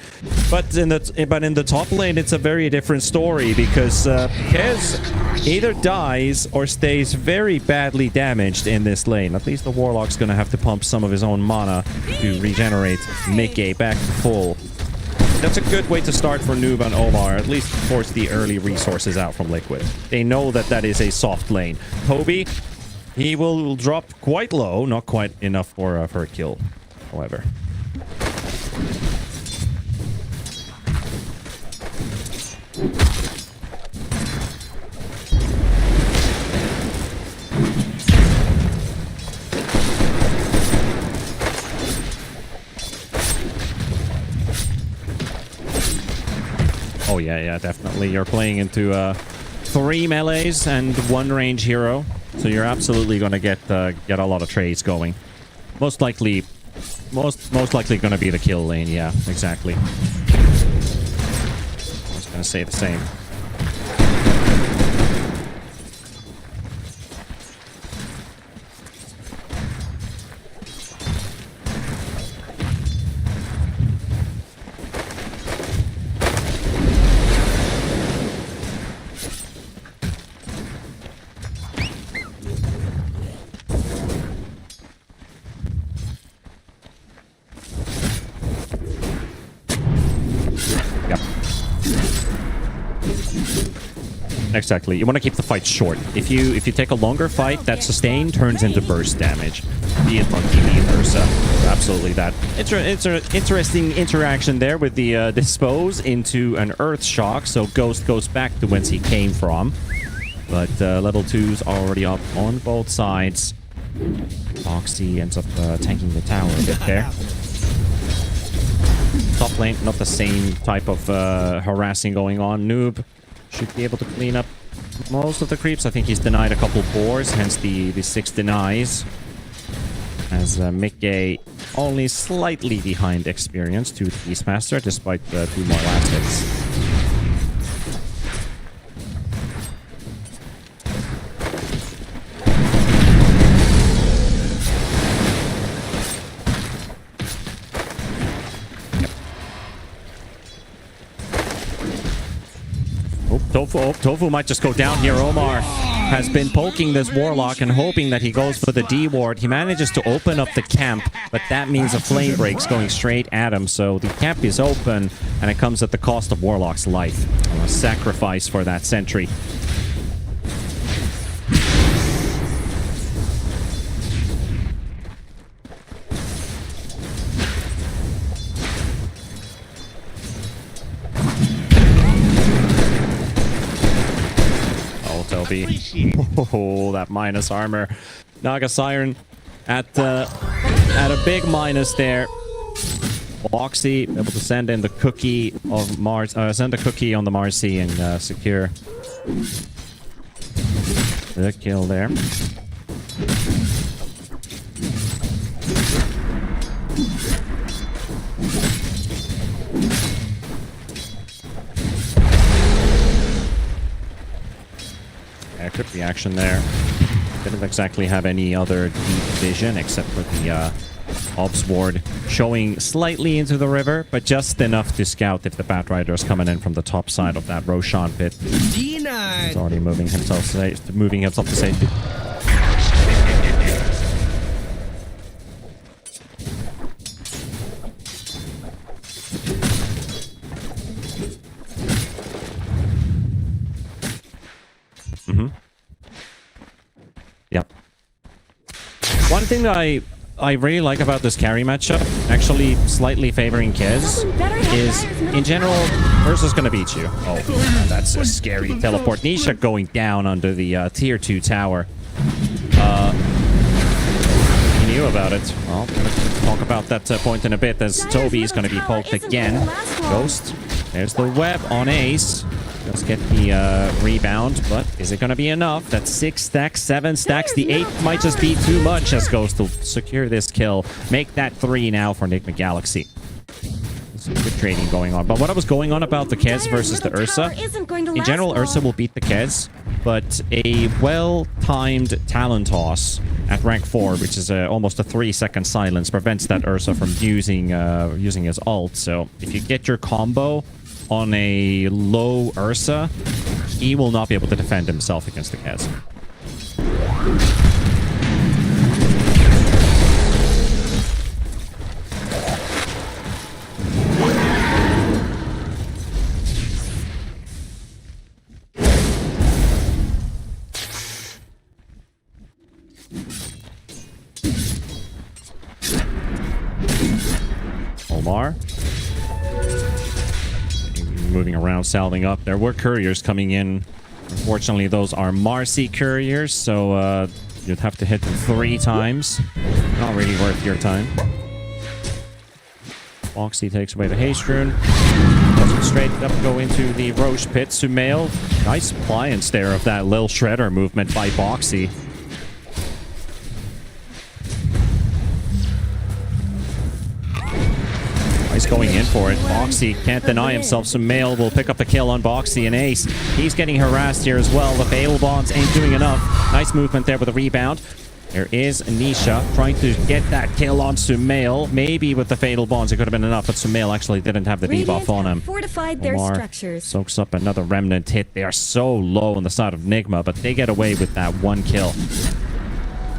But in the top lane, it's a very different story because Kez either dies or stays very badly damaged in this lane. At least the Warlock's gonna have to pump some of his own mana to regenerate Mickey back to full. That's a good way to start for Noob and Omar, at least force the early resources out from Liquid. They know that that is a soft lane. Toby, he will drop quite low, not quite enough for a kill, however. Oh yeah, definitely. You're playing into 3 melees and 1 range hero, so you're absolutely going to get a lot of trades going. Most likely going to be the kill lane. Yeah, exactly. I was going to say the same. Exactly. You want to keep the fight short. If you take a longer fight, that sustain turns into burst damage. Be it Monkey, be it Ursa. Absolutely that. It's an interesting interaction there with the dispose into an Earth Shock, so Ghost goes back to whence he came from. But level 2's already up on both sides. Foxy ends up tanking the tower a bit there. Top lane, not the same type of harassing going on. Noob should be able to clean up most of the creeps. I think he's denied a couple boars, hence the 6 denies. As Mickey only slightly behind experience to the Beastmaster, despite the 2 more last hits. Tofu might just go down here. Omar has been poking this Warlock and hoping that he goes for the D ward. He manages to open up the camp, but that means a flame break's going straight at him. So the camp is open, and it comes at the cost of Warlock's life. A sacrifice for that sentry. Oh, that minus armor. Naga Siren at a big minus there. Boxy able to send in the cookie of Mars. Send a cookie on the Marcy and secure the kill there. Quick reaction there. Didn't exactly have any other deep vision except for the Obs ward showing slightly into the river, but just enough to scout if the Batrider is coming in from the top side of that Roshan pit. He's already moving himself to safety. Yep. One thing that I really like about this carry matchup, actually slightly favoring Kez, is in general, Ursa's gonna beat you. Oh, that's a scary teleport. Nisha going down under the tier 2 tower. He knew about it. Well, we're gonna talk about that point in a bit as Toby is gonna be poked again. Ghost. There's the web on Ace. Let's get the rebound, but is it going to be enough? That's 6 stacks, 7 stacks. The 8 might just be too much as Ghost to secure this kill. Make that 3 now for Nigma Galaxy. Some good trading going on. But what I was going on about the Kez versus the Ursa, in general, Ursa will beat the Kez, but a well-timed Talon Toss at rank 4, which is almost a 3-second silence, prevents that Ursa from using his ult. So if you get your combo on a low Ursa, he will not be able to defend himself against the Kez. Omar moving around, salving up. There were couriers coming in. Unfortunately, those are Marcy couriers, so you'd have to hit them 3 times. Not really worth your time. Boxy takes away the haste rune. Doesn't straight up go into the Roche pit. Sumail, nice appliance there of that Lil Shredder movement by Boxy. He's going in for it. Boxy can't deny himself. Sumail will pick up the kill on Boxy and Ace. He's getting harassed here as well. The Fatal Bonds ain't doing enough. Nice movement there with a rebound. There is Nisha trying to get that kill on Sumail. Maybe with the Fatal Bonds it could have been enough, but Sumail actually didn't have the debuff on him. Fortified their structures. Soaks up another remnant hit. They are so low on the side of Nigma, but they get away with that 1 kill.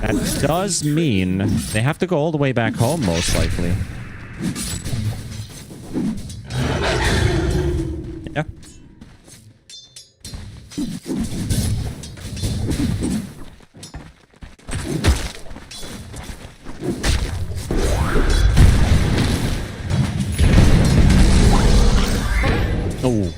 That does mean they have to go all the way back home, most likely. Yeah. Oh.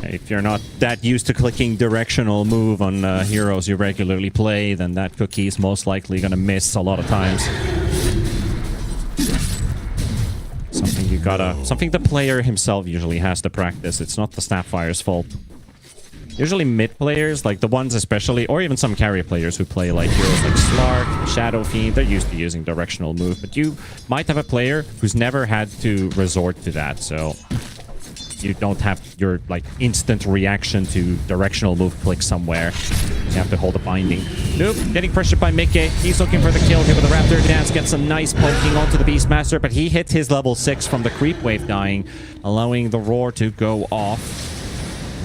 If you're not that used to clicking directional move on heroes you regularly play, then that cookie is most likely going to miss a lot of times. Something the player himself usually has to practice. It's not the Snapfire's fault. Usually mid players, like the ones especially, or even some carry players who play like heroes like Slark, Shadow Fiend, they're used to using directional move. But you might have a player who's never had to resort to that, so you don't have your like instant reaction to directional move click somewhere. You have to hold a binding. Nope, getting pressured by Mickey. He's looking for the kill here with the Raptor Dance. Gets some nice poking onto the Beastmaster, but he hits his level 6 from the creep wave dying, allowing the roar to go off.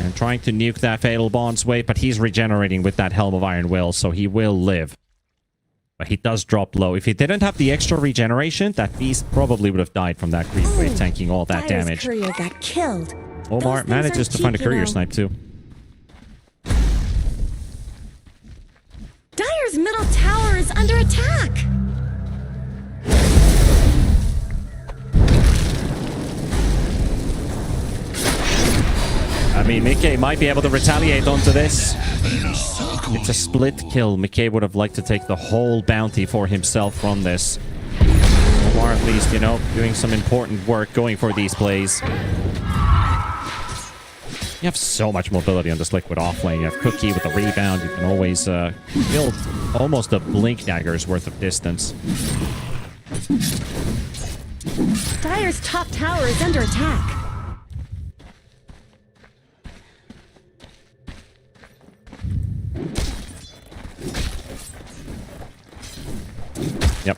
And trying to nuke that Fatal Bond's way, but he's regenerating with that Helm of Iron Will, so he will live. But he does drop low. If he didn't have the extra regeneration, that beast probably would have died from that creep wave, tanking all that Dire's damage. courier got killed. Omar manages to find a courier snipe too. Dire's middle tower is under attack. I mean, Mickey might be able to retaliate onto this. It's a split kill. Mickey would have liked to take the whole bounty for himself from this. Or at least, you know, doing some important work going for these plays. You have so much mobility on this Liquid offlane. You have Cookie with the rebound. You can always build almost a Blink Dagger's worth of distance. Dire's top tower is under attack. Yep.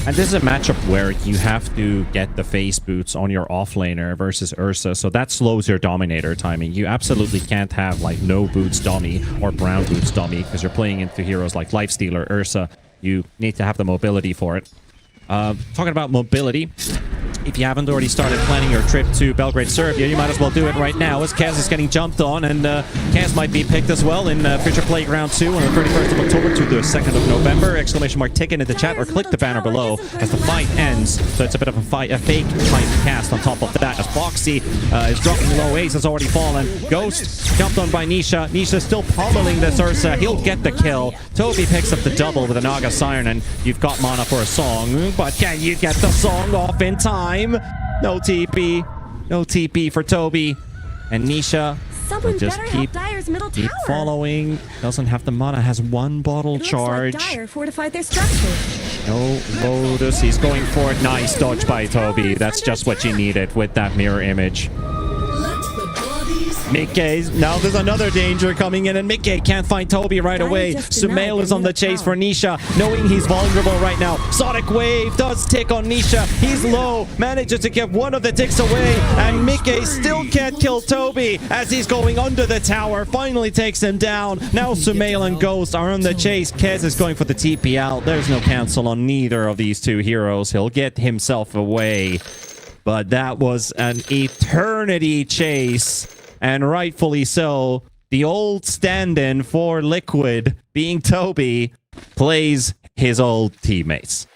And this is a matchup where you have to get the face boots on your offlaner versus Ursa, so that slows your Dominator timing. You absolutely can't have like no boots dummy or brown boots dummy because you're playing into heroes like Lifestealer, Ursa. You need to have the mobility for it. Talking about mobility, if you haven't already started planning your trip to Belgrade, Serbia, you might as well do it right now, as Kaz is getting jumped on, and Kaz might be picked as well in Future Playground 2 on the 31st of October to the 2nd of November. Exclamation mark ticket in the chat, or click the banner below as the fight ends. So it's a bit of a fake fight cast on top of that, as Boxy is dropping low. Ace has already fallen. Ghost jumped on by Nisha. Nisha still pummeling this Ursa. He'll get the kill. Toby picks up the double with a Naga Siren, and you've got mana for a song, but can you get the song off in time? No TP. No TP for Toby. And Nisha will just keep following. Doesn't have the mana. Has one bottle charge. Like Dire fortified their structure. No Lotus. He's going for it. Nice dodge by Toby. That's just what you needed with that mirror image. Mickey, now there's another danger coming in, and Mickey can't find Toby right away. Sumail is on the chase for Nisha, knowing he's vulnerable right now. Sonic Wave does tick on Nisha. He's low, manages to get one of the ticks away, and Mickey still can't kill Toby as he's going under the tower. Finally takes him down. Now Sumail and Ghost are on the chase. Kez is going for the TP out. There's no cancel on neither of these two heroes. He'll get himself away. But that was an eternity chase. And rightfully so, the old stand-in for Liquid, being Toby, plays his old teammates.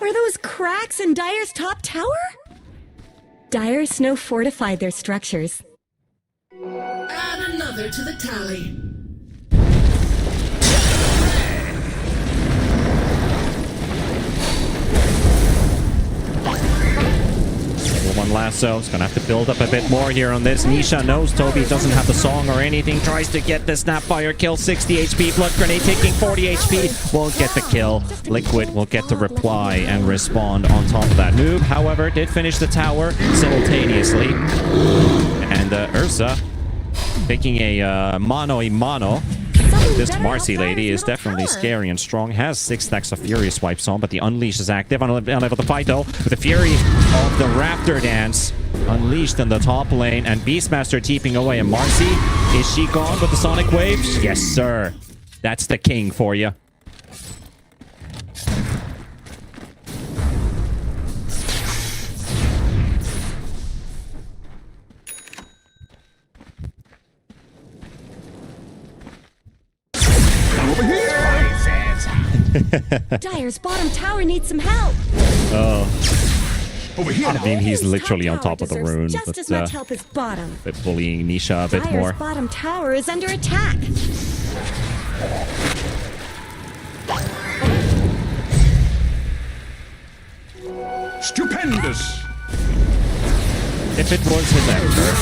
Were those cracks in Dire's top tower? Dire Snow fortified their structures. Add another to the tally. One lasso. It's gonna have to build up a bit more here on this. Nisha knows Toby doesn't have the song or anything. Tries to get the Snapfire kill. 60 HP. Blood Grenade taking 40 HP. Won't get the kill. Liquid will get to reply and respond on top of that. Noob, however, did finish the tower simultaneously. And Ursa taking a mano. This Marcy lady is definitely scary and strong. Has 6 stacks of Fury swipes on, but the Unleash is active. Unable to fight though, with the Fury of the Raptor Dance unleashed in the top lane, and Beastmaster TPing away. And Marcy, is she gone with the Sonic Waves? Yes, sir. That's the king for you. Dire's bottom tower needs some help. Over here. I mean, he's literally on top of the rune, just but as much help as bottom. bullying Nisha a bit Dire's more. bottom tower is under attack. Stupendous. If it was his Emperor,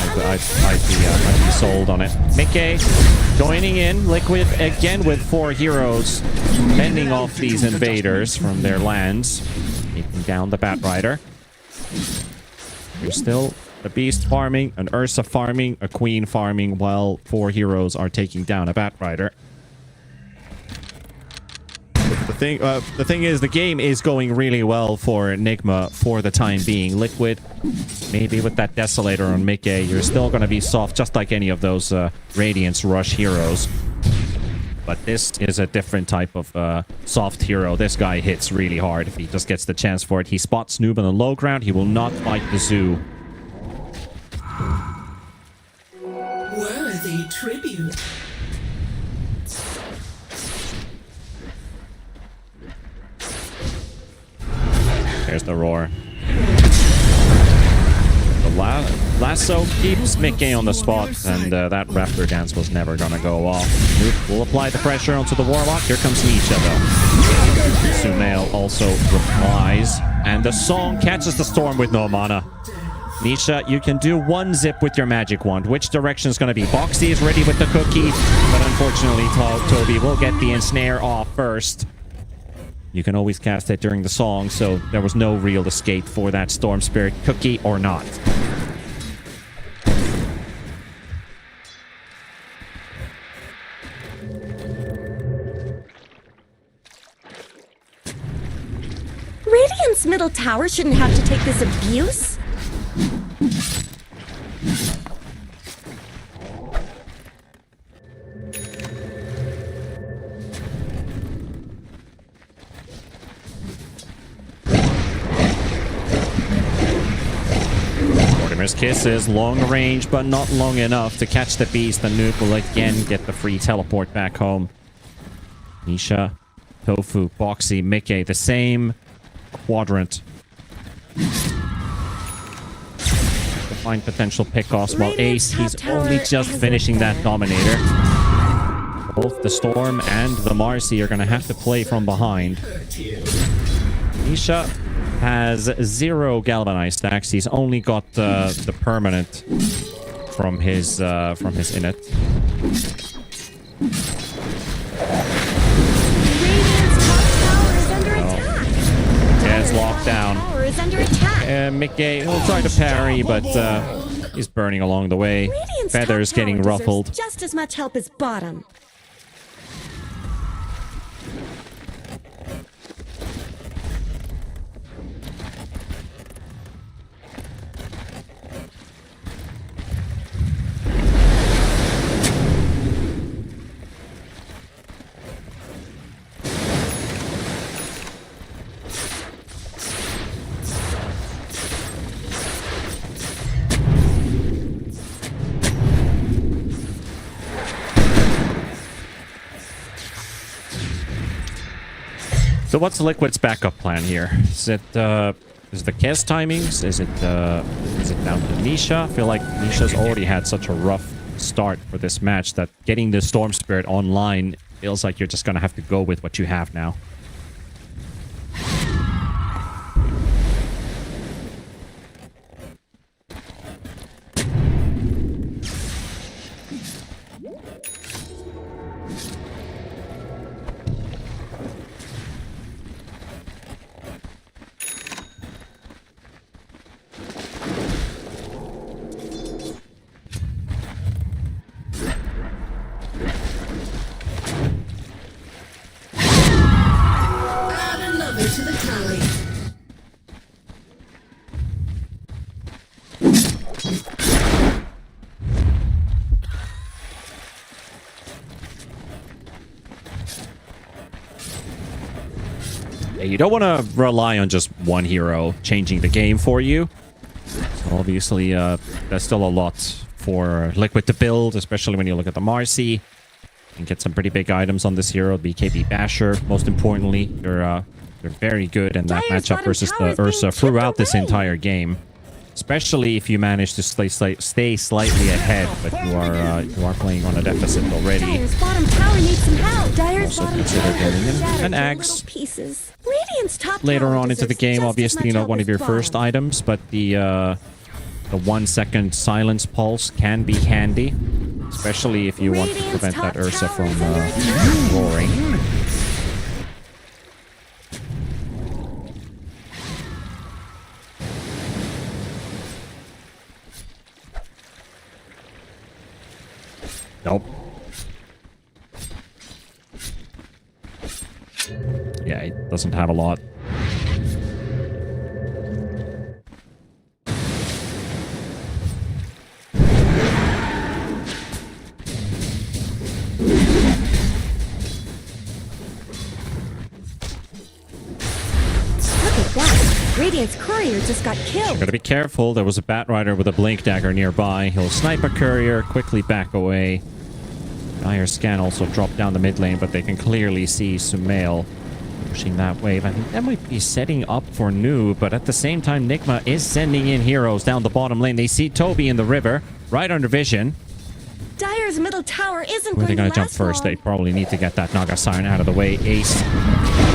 I I'd be sold on it. Mickey joining in. Liquid again with 4 heroes, fending off these invaders from their lands, taking down the Batrider. There's still a Beast farming, an Ursa farming, a Queen farming, while 4 heroes are taking down a Batrider. The thing is, the game is going really well for Nigma for the time being. Liquid, maybe with that Desolator on Mickey, you're still going to be soft, just like any of those Radiance Rush heroes. But this is a different type of soft hero. This guy hits really hard if he just gets the chance for it. He spots Noob on the low ground. He will not fight the zoo. Worthy tribute. There's the roar. The lasso keeps Mickey on the spot, and that Raptor dance was never gonna go off. Noob will apply the pressure onto the Warlock. Here comes Nisha, though. Sumail also replies, and the song catches the storm with no mana. Nisha, you can do 1 zip with your magic wand. Which direction is going to be? Boxy is ready with the cookie, but unfortunately, Toby will get the ensnare off first. You can always cast it during the song, so there was no real escape for that Storm Spirit, cookie or not. Radiant's middle tower shouldn't have to take this abuse. Mortimer's Kiss is long range, but not long enough to catch the beast. The Nuke will again get the free teleport back home. Nisha, Tofu, Boxy, Mickey, the same quadrant. Find potential pickoffs, while Ace, he's only just finishing that Dominator. Both the Storm and the Marcy are going to have to play from behind. Nisha has 0 Galvanized stacks. He's only got the permanent from his init. It's locked down. Mickey will try to parry, but he's burning along the way. Feathers getting ruffled. Just as much help as bottom. So what's Liquid's backup plan here? Is it the Kez timings? Is it down to Nisha? I feel like Nisha's already had such a rough start for this match that getting the Storm Spirit online feels like you're just gonna have to go with what you have now. You don't want to rely on just one hero changing the game for you. So obviously, there's still a lot for Liquid to build, especially when you look at the Marcy. You can get some pretty big items on this hero. BKB Basher, most importantly. They're very good in that matchup versus the Ursa throughout this entire game. Especially if you manage to stay slightly ahead, but you are playing on a deficit already. Dire's bottom tower needs some help. Dire's Also bottom consider tower getting an shattered axe into little pieces. Radiant's top later tower on into the deserves game. just as Obviously, much not help one as of your bottom. first items, but the The 1 second silence pulse can be handy, especially if you want to prevent that Ursa from roaring. Nope. Yeah, it doesn't have a lot. Radiant's courier just got killed. Gotta be careful. There was a Batrider with a Blink Dagger nearby. He'll snipe a courier, quickly back away. Dire Scan also dropped down the mid lane, but they can clearly see Sumail pushing that wave. I think that might be setting up for Noob, but at the same time, Nigma is sending in heroes down the bottom lane. They see Toby in the river, right under vision. Dire's middle tower isn't Where are they going gonna to jump last first? long. They probably need to get that Naga Siren out of the way. Ace.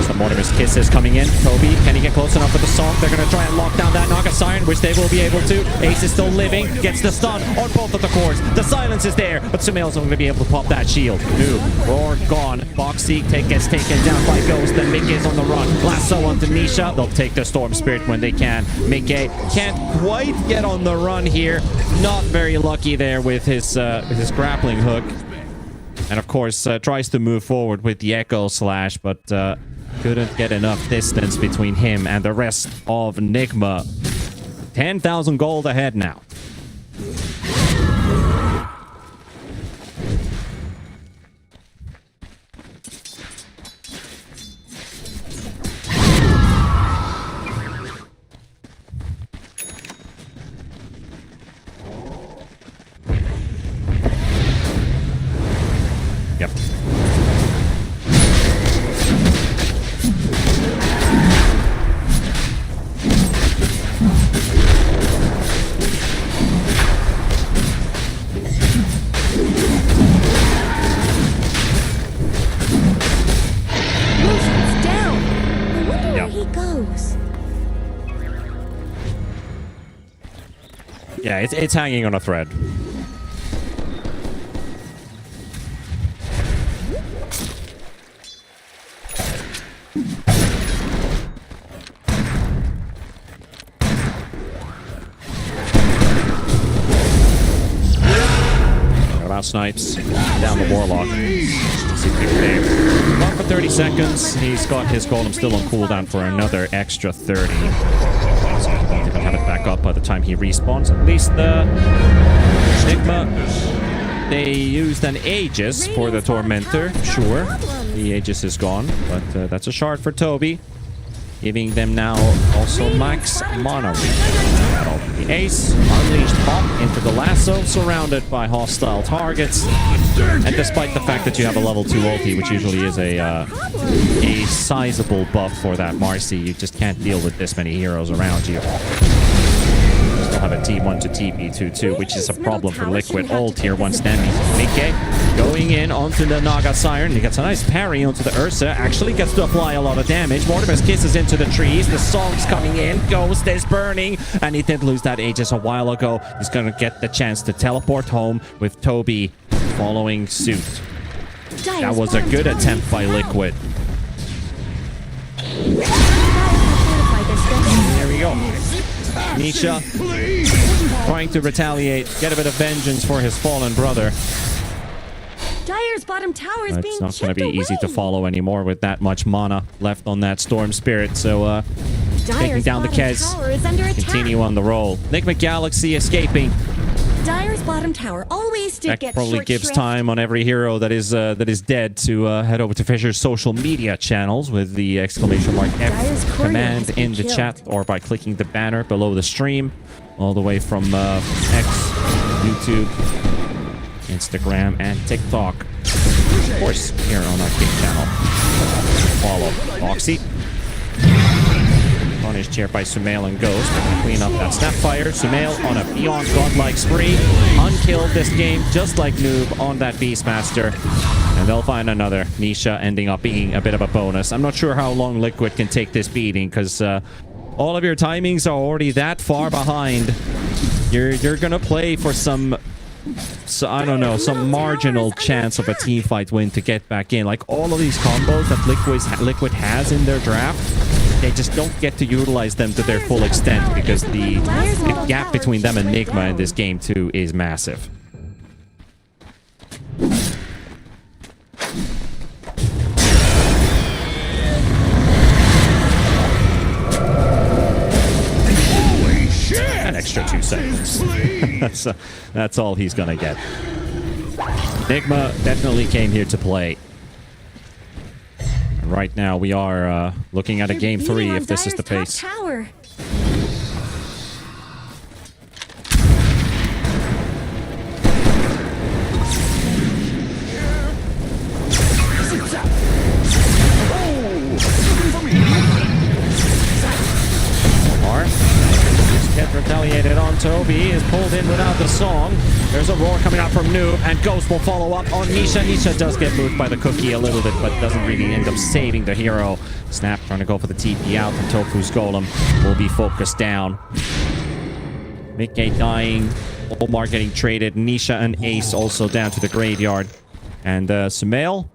Some Mortimer's Kisses coming in. Toby, can he get close enough with the song? They're going to try and lock down that Naga Siren, which they will be able to. Ace is still living. Gets the stun on both of the cores. The silence is there, but Sumail's not going to be able to pop that shield. Noob, Roar, gone. Boxy gets taken down by Ghost. Then Mickey's on the run. Lasso onto Nisha. They'll take the Storm Spirit when they can. Mickey can't quite get on the run here. Not very lucky there with his grappling hook. And of course, tries to move forward with the Echo Slash, but couldn't get enough distance between him and the rest of Nigma. 10,000 gold ahead now. Yep. Lucian's down. I wonder where he goes. Yeah, it's hanging on a thread. Snipes down the Warlock. Gone for 30 seconds. He's got his Golem still on cooldown for another extra 30. So he won't even have it back up by the time he respawns. At least the Nigma, they used an Aegis for the Tormentor. Sure, the Aegis is gone, but that's a shard for Toby. Giving them now also max mana. The Ace, unleashed pop into the lasso, surrounded by hostile targets. And despite the fact that you have a level 2 ulti, which usually is a sizable buff for that Marcy, you just can't deal with this many heroes around you. Still have a T1 to TP2 too, which is a problem for Liquid. All tier 1 standing. Mickey going in onto the Naga Siren. He gets a nice parry onto the Ursa. Actually gets to apply a lot of damage. Mortimer's Kisses into the trees. The song's coming in. Ghost is burning. And he did lose that Aegis a while ago. He's going to get the chance to teleport home with Toby following suit. That was a good attempt by Liquid. There we go. Nisha trying to retaliate, get a bit of vengeance for his fallen brother. Dire's bottom tower is being It's not going to be chipped easy to away. follow anymore with that much mana left on that Storm Spirit. So taking Dire's down the bottom Kez, tower is under attack. continue on the roll. Nigma Galaxy escaping. Dire's bottom tower always did That get probably short gives shrift. time on every hero that is dead to head over to Fissure's social media channels with the exclamation mark Dire's F courier command has been in the killed. chat, or by clicking the banner below the stream, all the way from X, YouTube, Instagram, and TikTok. Of course, here on our Kick channel. Follow Boxy. Punished here by Sumail and Ghost. Clean up that Snapfire. Sumail on a beyond godlike spree. Unkilled this game, just like Noob on that Beastmaster. And they'll find another. Nisha ending up being a bit of a bonus. I'm not sure how long Liquid can take this beating, because all of your timings are already that far behind. You're gonna play for some, I don't know, some marginal chance of a team fight win to get back in. Like all of these combos that Liquid has in their draft, they just don't get to utilize them to their full extent because the gap between them and Nigma in this game too is massive. An extra 2 seconds. That's all he's gonna get. Nigma definitely came here to play. And right now we are looking at a game 3 if this is the pace. Tower. Get retaliated on. Toby is pulled in without the song. There's a roar coming out from Noob, and Ghost will follow up on Nisha. Nisha does get moved by the cookie a little bit, but doesn't really end up saving the hero. Snap trying to go for the TP out, and Tofu's golem will be focused down. Mickey dying. Omar getting traded. Nisha and Ace also down to the graveyard. And Sumail,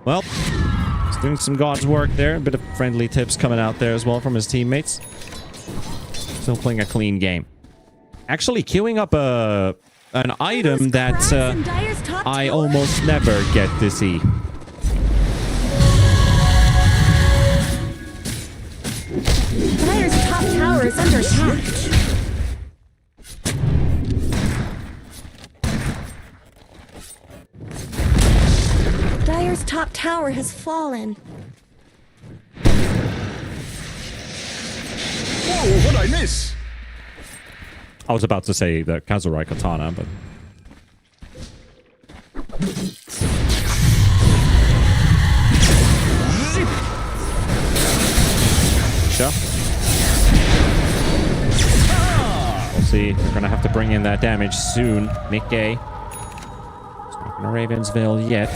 well, he's doing some God's work there. A bit of friendly tips coming out there as well from his teammates. Still playing a clean game. Actually queuing up an item that I almost never get to see. Dire's top tower is under attack. Dire's top tower has fallen. Whoa, what'd I miss? I was about to say the Kazurai Katana, but... Sure. We'll see. They're going to have to bring in that damage soon. Mickey. It's not going to Ravensville yet.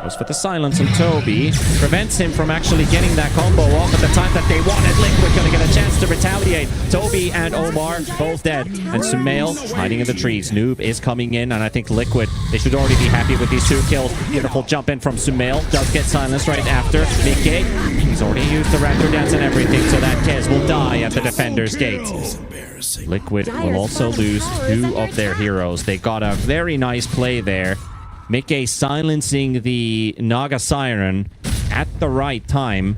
Goes for the silence on Toby. Prevents him from actually getting that combo off at the time that they wanted. Liquid going to get a chance to retaliate. Toby and Omar both dead. And Sumail hiding in the trees. Noob is coming in, and I think Liquid, they should already be happy with these 2 kills. Beautiful jump in from Sumail. Does get silenced right after. Mickey, he's already used the raptor dance and everything, so that Kez will die at the defender's gate. Liquid will also lose 2 of their heroes. They got a very nice play there. Mickey silencing the Naga Siren at the right time,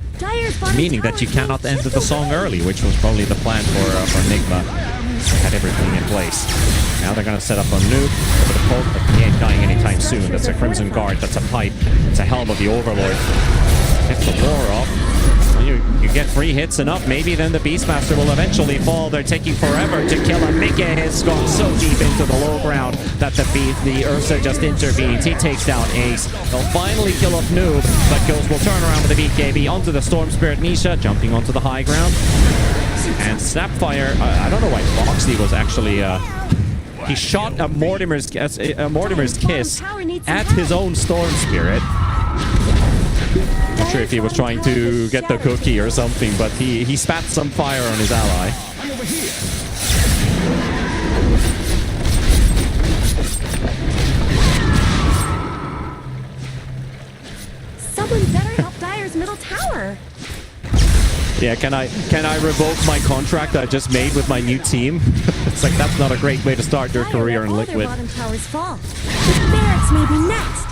meaning that you cannot enter the song early, which was probably the plan for Nigma. They had everything in place. Now they're going to set up on Noob for the poke, but he ain't dying anytime soon. That's a Crimson Guard, that's a pipe, it's a Helm of the Overlord. Get the war off. You get 3 hits enough, maybe then the Beastmaster will eventually fall. They're taking forever to kill him. Mickey has gone so deep into the low ground that the Ursa just intervenes. He takes down Ace. They'll finally kill off Noob, but Ghost will turn around with the BKB onto the Storm Spirit. Nisha jumping onto the high ground. And Snapfire, I don't know why Foxy was actually... he shot a Mortimer's Kiss at his own Storm Spirit. Not sure if he was trying to get the cookie or something, but he spat some fire on his ally. I'm over here. Someone better help Dire's middle tower. Yeah, can I revoke my contract I just made with my new team? It's like, that's not a great way to start your career in Liquid. Their bottom towers fall. The barracks may be next.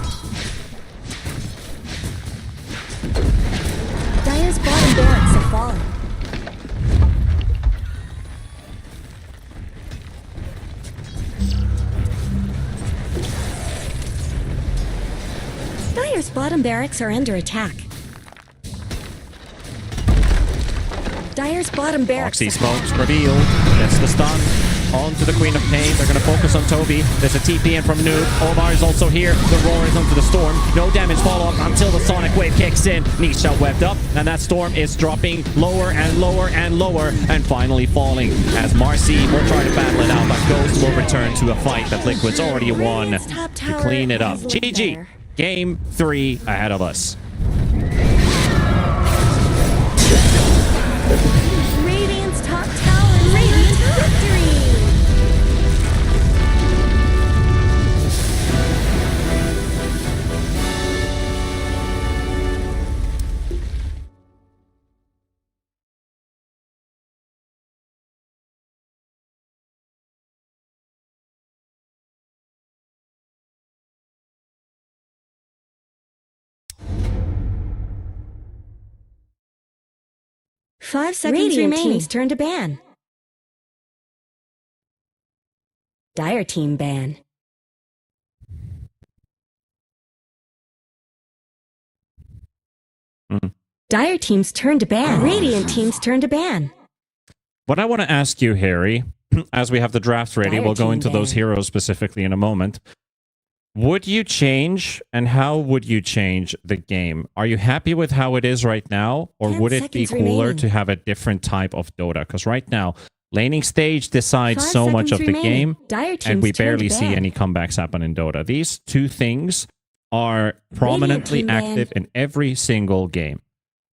Dire's bottom barracks have fallen. Dire's bottom barracks are under attack. Dire's bottom barracks. Foxy smokes, reveal, gets the stun. On to the Queen of Pain. They're going to focus on Toby. There's a TP in from Noob. Omar is also here. The roar is onto the Storm. No damage follow-up until the Sonic Wave kicks in. Nisha webbed up, and that Storm is dropping lower and lower and lower, and finally falling as Marcy will try to battle it out, but Ghost will return to a fight that Liquid's already won to clean it up. GG. Game 3 ahead of us. Radiant's 5 seconds Radiant remaining. team's turn to ban. Dire team ban. Dire team's turn to ban. Radiant team's turn to ban. What I want to ask you, Harry, as we have the draft ready, Dire we'll go team into those ban. heroes specifically in a moment. Would you change, and how would you change the game? Are you happy with how it is right now, or 10 would it be seconds cooler remaining. to have a different type of Dota? Because right now, laning stage decides 5 so much seconds of the remaining. game, Dire and team's we turn to barely see ban. any comebacks happen in Dota. These two things are prominently team ban. active in every single game.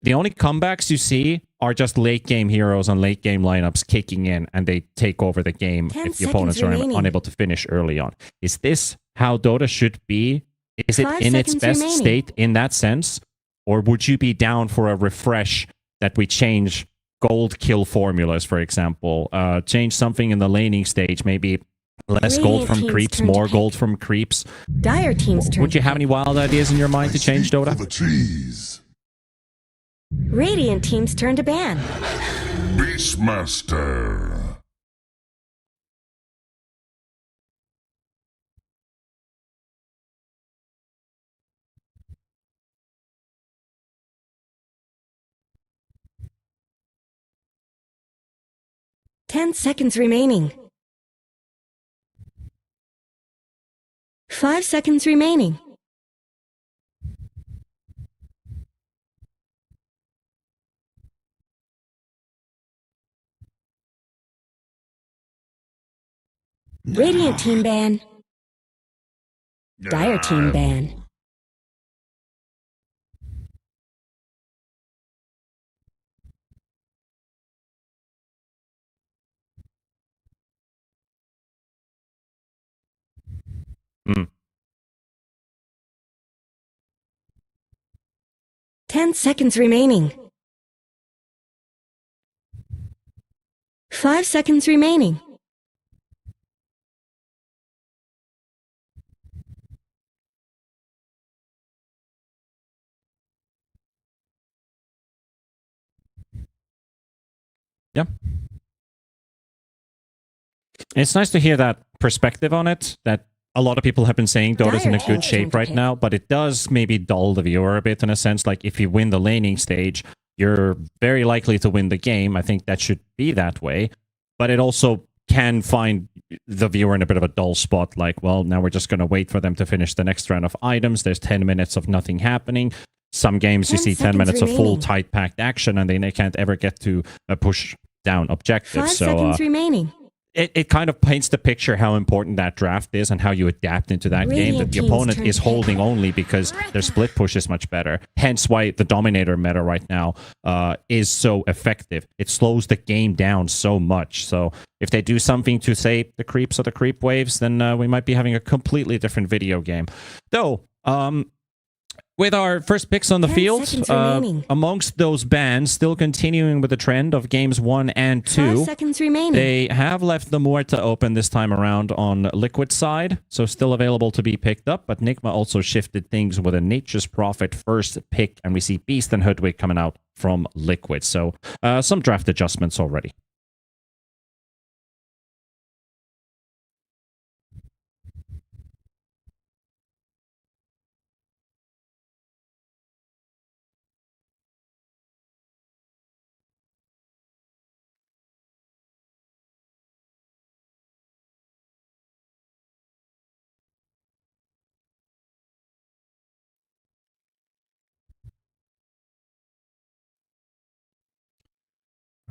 The only comebacks you see are just late game heroes and late game lineups kicking in, and they take over the game 10 if the opponents seconds are remaining. unable to finish early on. Is this how Dota should be? Is it 5 in its seconds best remaining. state in that sense? Or would you be down for a refresh that we change gold kill formulas, for example? Change something in the laning stage, maybe less gold Radiant from team's creeps, turn to more pick. gold from creeps. Dire team's turn. Would you have any wild ideas in your mind to change For Dota? the trees. Radiant team's turn to ban. Beastmaster. Ten seconds remaining. 5 seconds remaining. Radiant team ban. Dire team ban. Hmm. 10 seconds remaining. 5 seconds remaining. Yeah. It's nice to hear that perspective on it, that a lot of people have been saying Dota's in a Dire good team's shape turn to right pick. now, but it does maybe dull the viewer a bit in a sense. Like, if you win the laning stage, you're very likely to win the game. I think that should be that way. But it also can find the viewer in a bit of a dull spot. Like, well, now we're just going to wait for them to finish the next round of items. There's 10 minutes of nothing happening. Some games you 10 see 10 seconds minutes of full remaining. tight packed action, and they can't ever get to push down 5 objectives. So seconds remaining. it kind of paints the picture how important that draft is and how you adapt into that game, that Radiant the team's opponent turn is to pick. holding only because their split push is much better. Hence why the Dominator meta right now is so effective. It slows the game down so much. So if they do something to, say, the creeps or the creep waves, then we might be having a completely different video game. Though, with our first picks on the 10 field, seconds remaining. amongst those bans, still continuing with the trend of games 1 and 2, 5 seconds remaining. they have left the Muerta open this time around on Liquid side, so still available to be picked up, but Nigma also shifted things with a Nature's Prophet first pick, and we see Beast and Hoodwig coming out from Liquid, so some draft adjustments already.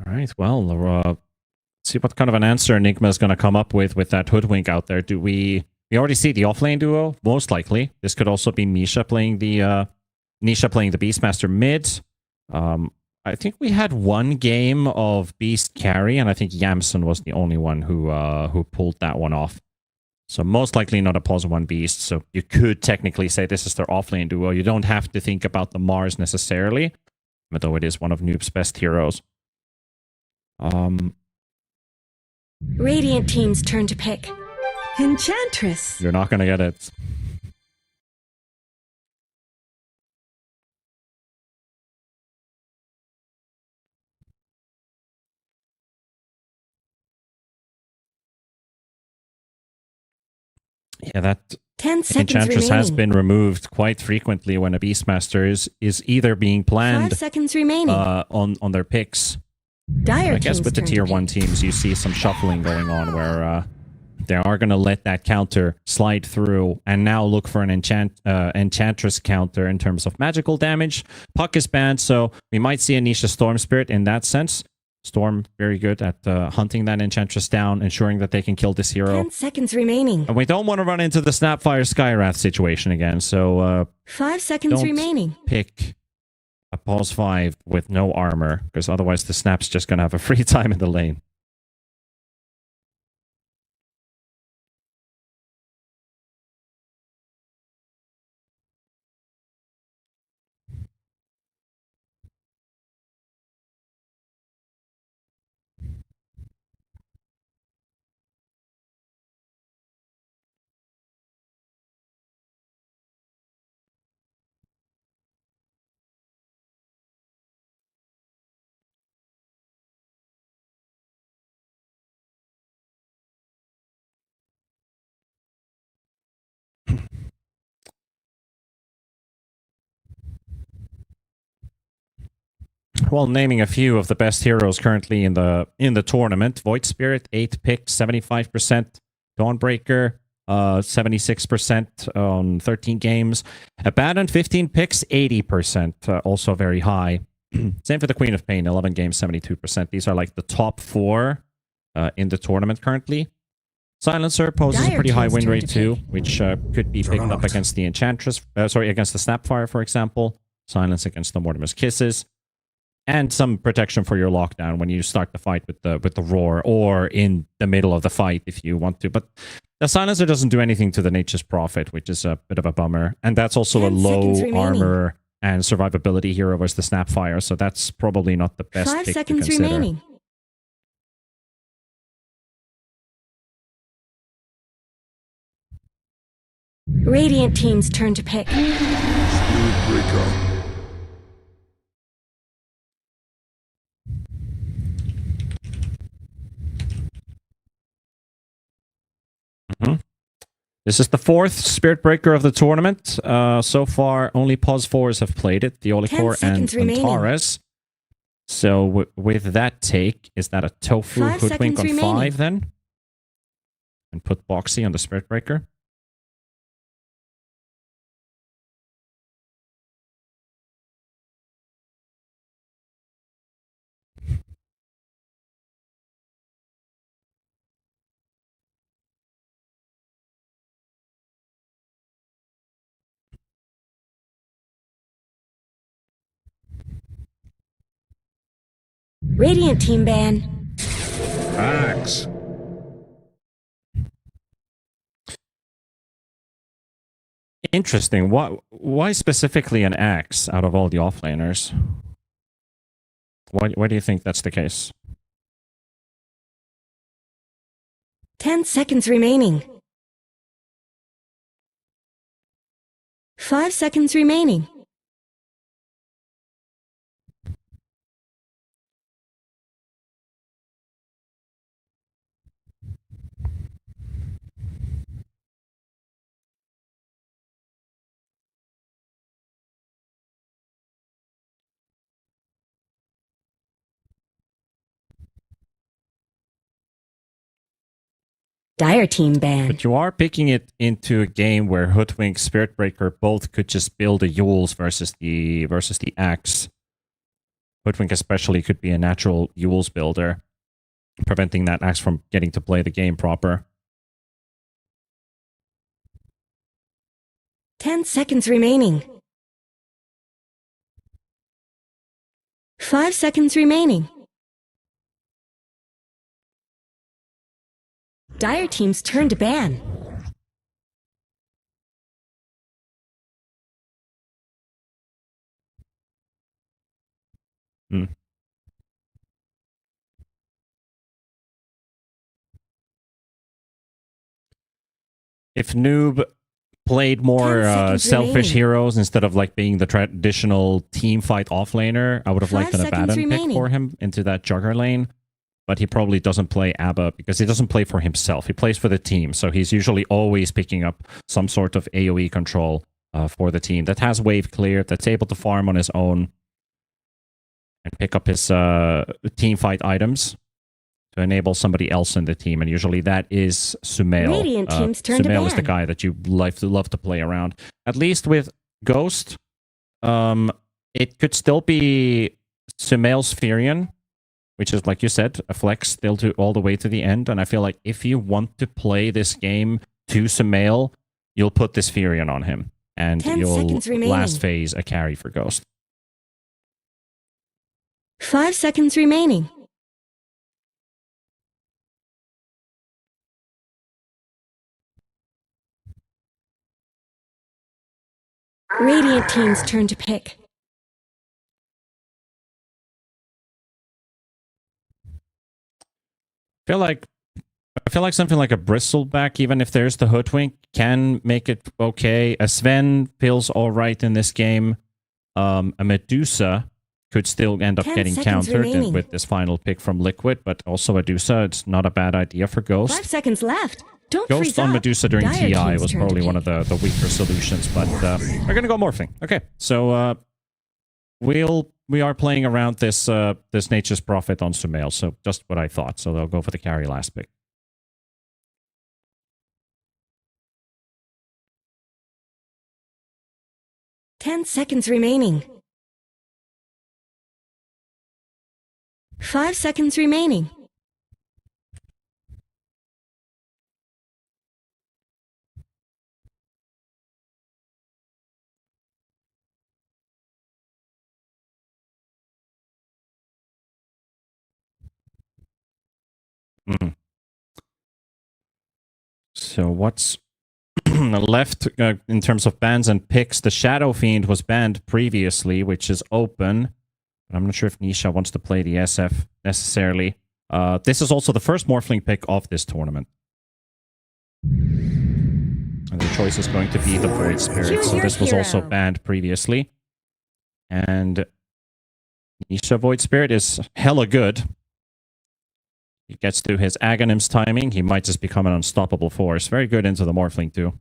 All right, well, let's see what kind of an answer Enigma is going to come up with that Hoodwink out there. Do we already see the offlane duo? Most likely. This could also be Nisha playing the Beastmaster mid. I think we had one game of Beast carry, and I think Yamson was the only one who pulled that one off. So most likely not a pause 1 Beast. So you could technically say this is their offlane duo. You don't have to think about the Mars necessarily, although it is one of Noob's best heroes. Radiant team's turn to pick. Enchantress. You're not going to get it. Yeah, that 10 seconds Enchantress remaining. has been removed quite frequently when a Beastmaster is either being 5 planned seconds remaining. on their picks. Dire I guess team's with the turn to tier pick. 1 teams, you see some shuffling going on where they are going to let that counter slide through and now look for an Enchantress counter in terms of magical damage. Puck is banned, so we might see a Nisha Storm Spirit in that sense. Storm, very good at hunting that Enchantress down, ensuring that they can kill this hero. 10 seconds remaining. And we don't want to run into the Snapfire Skywrath situation again, so 5 seconds don't remaining. pick a pause 5 with no armor, because otherwise the Snap's just going to have a free time in the lane. Well, naming a few of the best heroes currently in the tournament: Void Spirit, 8 picks, 75%; Dawnbreaker, 76% on 13 games; Abaddon, 15 picks, 80%, also very high. Same for the Queen of Pain, 11 games, 72%. These are like the top 4 in the tournament currently. Silencer poses a Dire pretty high team's win turn rate to too, pick. which could be picked up against the Enchantress. Against the Snapfire, for example. Silence against the Mortimer's Kisses. And some protection for your lockdown when you start the fight with the roar, or in the middle of the fight if you want to. But the Silencer doesn't do anything to the Nature's Prophet, which is a bit of a bummer. And that's also a 10 low seconds remaining. armor and survivability hero versus the Snapfire, so that's probably not the best 5 pick seconds to consider. remaining. Radiant team's turn to pick. Breaker. This is the 4th Spirit Breaker of the tournament. So far, only Pos 4s have played it, the 10 Olikor and seconds remaining. Antares. So with that take, is that a Tofu 5 Hoodwink seconds on remaining. 5 then? And put Boxy on the Spirit Breaker? Radiant team ban. Axe. Interesting. Why specifically an axe out of all the offlaners? Why do you think that's the case? 10 seconds remaining. 5 seconds remaining. Dire team ban. But you are picking it into a game where Hoodwink, Spirit Breaker both could just build the Yules versus the axe. Hoodwink especially could be a natural Yules builder, preventing that axe from getting to play the game proper. 10 seconds remaining. 5 seconds remaining. Dire team's turn to ban. If Noob played more 10 seconds selfish remaining. heroes instead of like being the traditional team fight offlaner, I would have liked 5 an seconds Abaddon pick remaining. for him into that Jugger lane. but he probably doesn't play ABBA because he doesn't play for himself. He plays for the team, so he's usually always picking up some sort of AoE control for the team that has wave clear, that's able to farm on his own and pick up his team fight items to enable somebody else in the team, and usually that is Sumail. Radiant team's turn to Sumail is the ban. guy that you love to play around. At least with Ghost, it could still be Sumail's Furion, which is, like you said, a flex still to all the way to the end. And I feel like if you want to play this game to Sumail, you'll put this Furion on him, and 10 you'll seconds remaining. last phase a carry for Ghost. 5 seconds remaining. Radiant team's turn to pick. I feel like something like a Bristleback, even if there's the Hoodwink, can make it okay. A Sven feels all right in this game. A Medusa could still end up 10 getting seconds countered remaining. with this final pick from Liquid, but also Medusa, it's not a bad idea for Ghost. 5 seconds left. Don't freeze Ghost on up. Medusa during Dire TI team's was turn to probably one pick. of the weaker solutions, but we're going to go Morphling. Okay, so we are playing around this Nature's Prophet on Sumail, so just what I thought. So they'll go for the carry last pick. Ten seconds remaining. 5 seconds remaining. So what's left in terms of bans and picks? The Shadow Fiend was banned previously, which is open. But I'm not sure if Nisha wants to play the SF necessarily. This is also the first Morphling pick of this tournament. And the choice is going to be the Void Spirit. Choose So your this was also hero. banned previously. And Nisha Void Spirit is hella good. He gets to his Aghanim's timing. He might just become an unstoppable force. Very good into the Morphling too.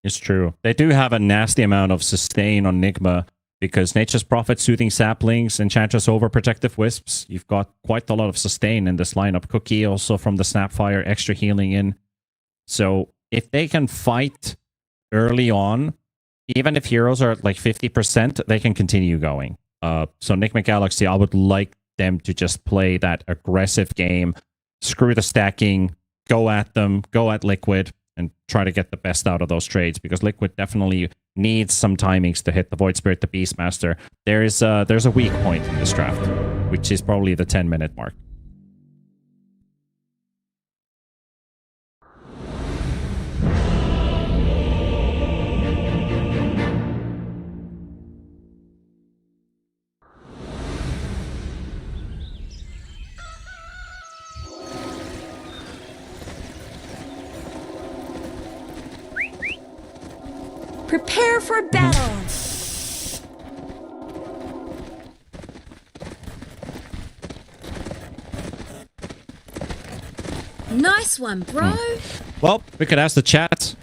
It's true. They do have a nasty amount of sustain on Nigma because Nature's Prophet, Soothing Saplings, Enchantress Overprotective Wisps. You've got quite a lot of sustain in this lineup. Cookie also from the Snapfire, extra healing in. So if they can fight early on, even if heroes are at like 50%, they can continue going. So Nigma Galaxy, I would like them to just play that aggressive game, screw the stacking, go at them, go at Liquid, and try to get the best out of those trades, because Liquid definitely needs some timings to hit the Void Spirit, the Beastmaster. There's a weak point in this draft, which is probably the 10-minute mark. Prepare for battle. Nice one, bro. Well, we could ask the chat.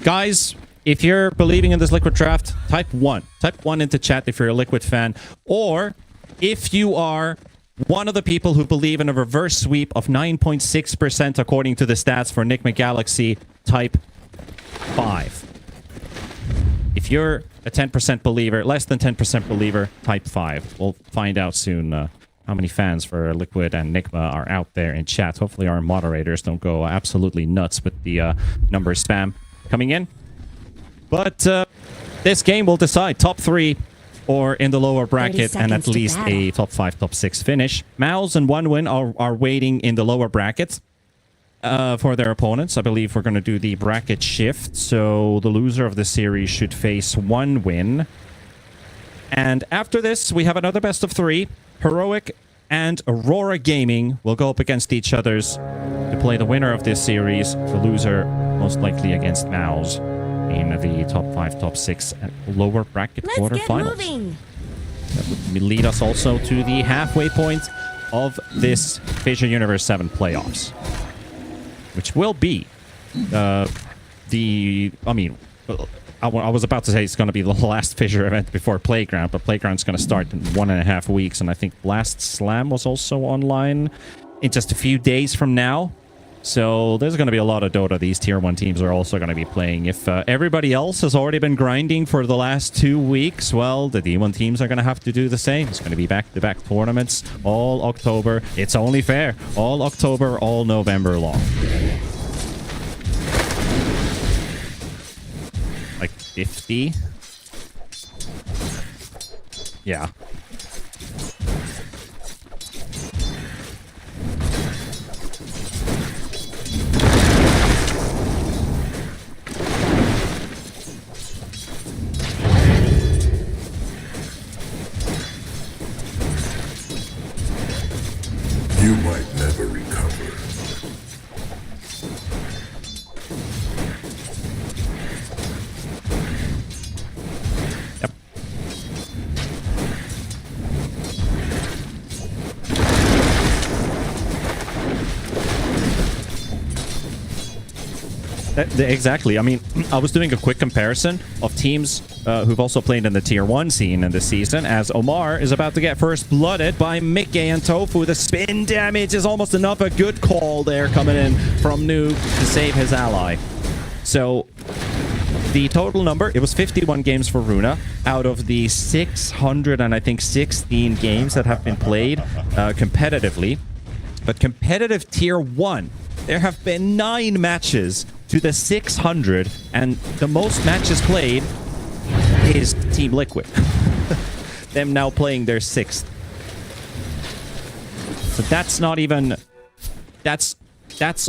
Guys, if you're believing in this Liquid draft, type 1. Type 1 into chat if you're a Liquid fan. Or if you are one of the people who believe in a reverse sweep of 9.6% according to the stats for Nigma Galaxy, type 5. If you're a 10% believer, less than 10% believer, type 5. We'll find out soon how many fans for Liquid and Nigma are out there in chat. Hopefully our moderators don't go absolutely nuts with the number spam coming in. But this game will decide top 3 or in the lower bracket and at seconds to least a top 5, top 6 finish. Mouse and One Win are waiting in the lower brackets for their opponents. I believe we're going to do the bracket shift, so the loser of the series should face One Win. And after this, we have another best of 3. Heroic and Aurora Gaming will go up against each other's to play the winner of this series. The loser most likely against Mouse in the top 5, top 6 lower bracket Let's get quarterfinals. moving. That would lead us also to the halfway point of this FISSURE Universe 7 playoffs, which will be I was about to say it's going to be the last FISSURE event before Playground, but Playground's going to start in 1.5 weeks, and I think Last Slam was also online in just a few days from now. So there's going to be a lot of Dota these Tier 1 teams are also going to be playing. If everybody else has already been grinding for the last 2 weeks, well, the D1 teams are going to have to do the same. It's going to be back-to-back tournaments all October. It's only fair. All October, all November long. Like 50? Yeah. You might never recover. Yep. Exactly. I mean, I was doing a quick comparison of teams who've also played in the Tier 1 scene in this season, as Omar is about to get first blooded by Mickey and Tofu. The spin damage is almost enough. A good call there coming in from Noob to save his ally. So the total number, it was 51 games for Runa out of the 600 and I think 16 games that have been played competitively. But competitive Tier 1, there have been 9 matches to the 600, and the most matches played is Team Liquid. Them now playing their 6th. So that's not even... That's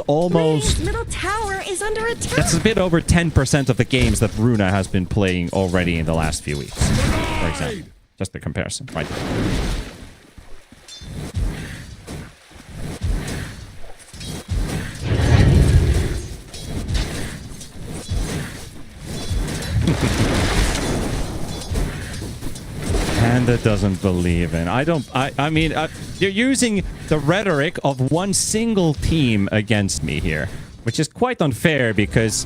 almost... Radiant's middle tower is under attack. That's a bit over 10% of the games that Runa has been playing already in the last few weeks, for example. Just a comparison, right there. Panda doesn't believe in. I mean, you're using the rhetoric of one single team against me here, which is quite unfair because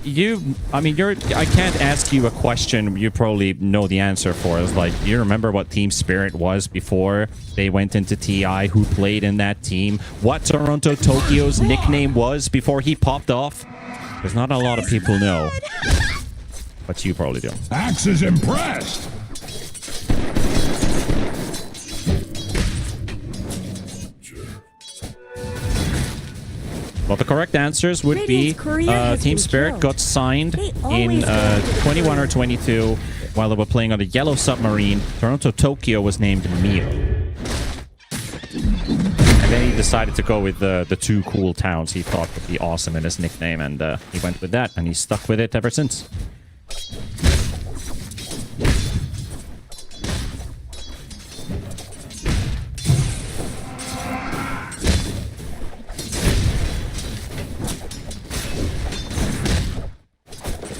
I can't ask you a question you probably know the answer for. It's like, do you remember what Team Spirit was before they went into TI? Who played in that team? What Toronto Tokyo's nickname was before he popped off? Because not a lot of people know. But you probably do. Axe is impressed. Well, the correct answers would be Team Spirit got signed in 21 or 22 while they were playing on the Yellow Submarine. Toronto Tokyo was named Mio. And then he decided to go with the 2 cool towns he thought would be awesome in his nickname, and he went with that, and he's stuck with it ever since.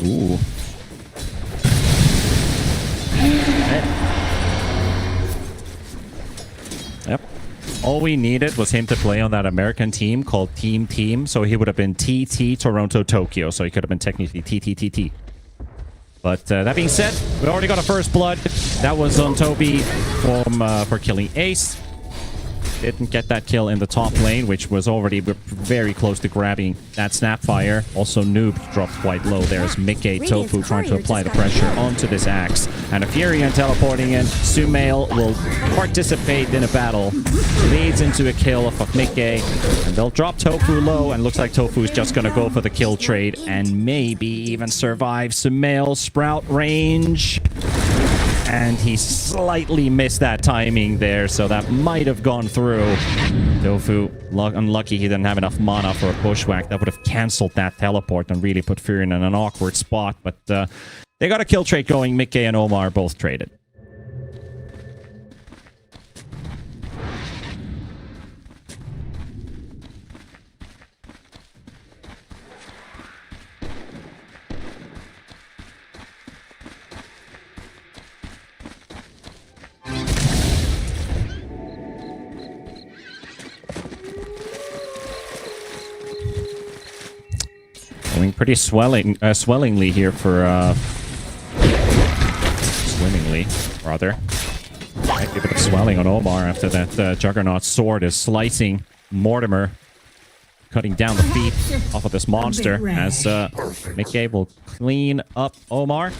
Ooh. Yep. All we needed was him to play on that American team called Team. So he would have been TT Toronto Tokyo. So he could have been technically TTTT. But that being said, we already got a first blood. That was on Toby for killing Ace. Didn't get that kill in the top lane, which was already very close to grabbing that Snapfire. Also, Noob dropped quite low. There's Mickey Tofu trying to apply the pressure onto this Axe. And a Furion teleporting in. Sumail will participate in a battle. Leads into a kill of Mickey. And they'll drop Tofu low. And looks like Tofu's just going to go for the kill trade. And maybe even survive Sumail. Sprout range. And he slightly missed that timing there, so that might have gone through. Tofu, unlucky he didn't have enough mana for a bushwhack. That would have cancelled that teleport and really put Fury in an awkward spot. But they got a kill trade going. Mickey and Omar both traded. Going pretty swellingly here for swimmingly, rather. Might be a bit of swelling on Omar after that Juggernaut sword is slicing Mortimer, cutting down the feet off of this monster as Mickey will clean up Omar.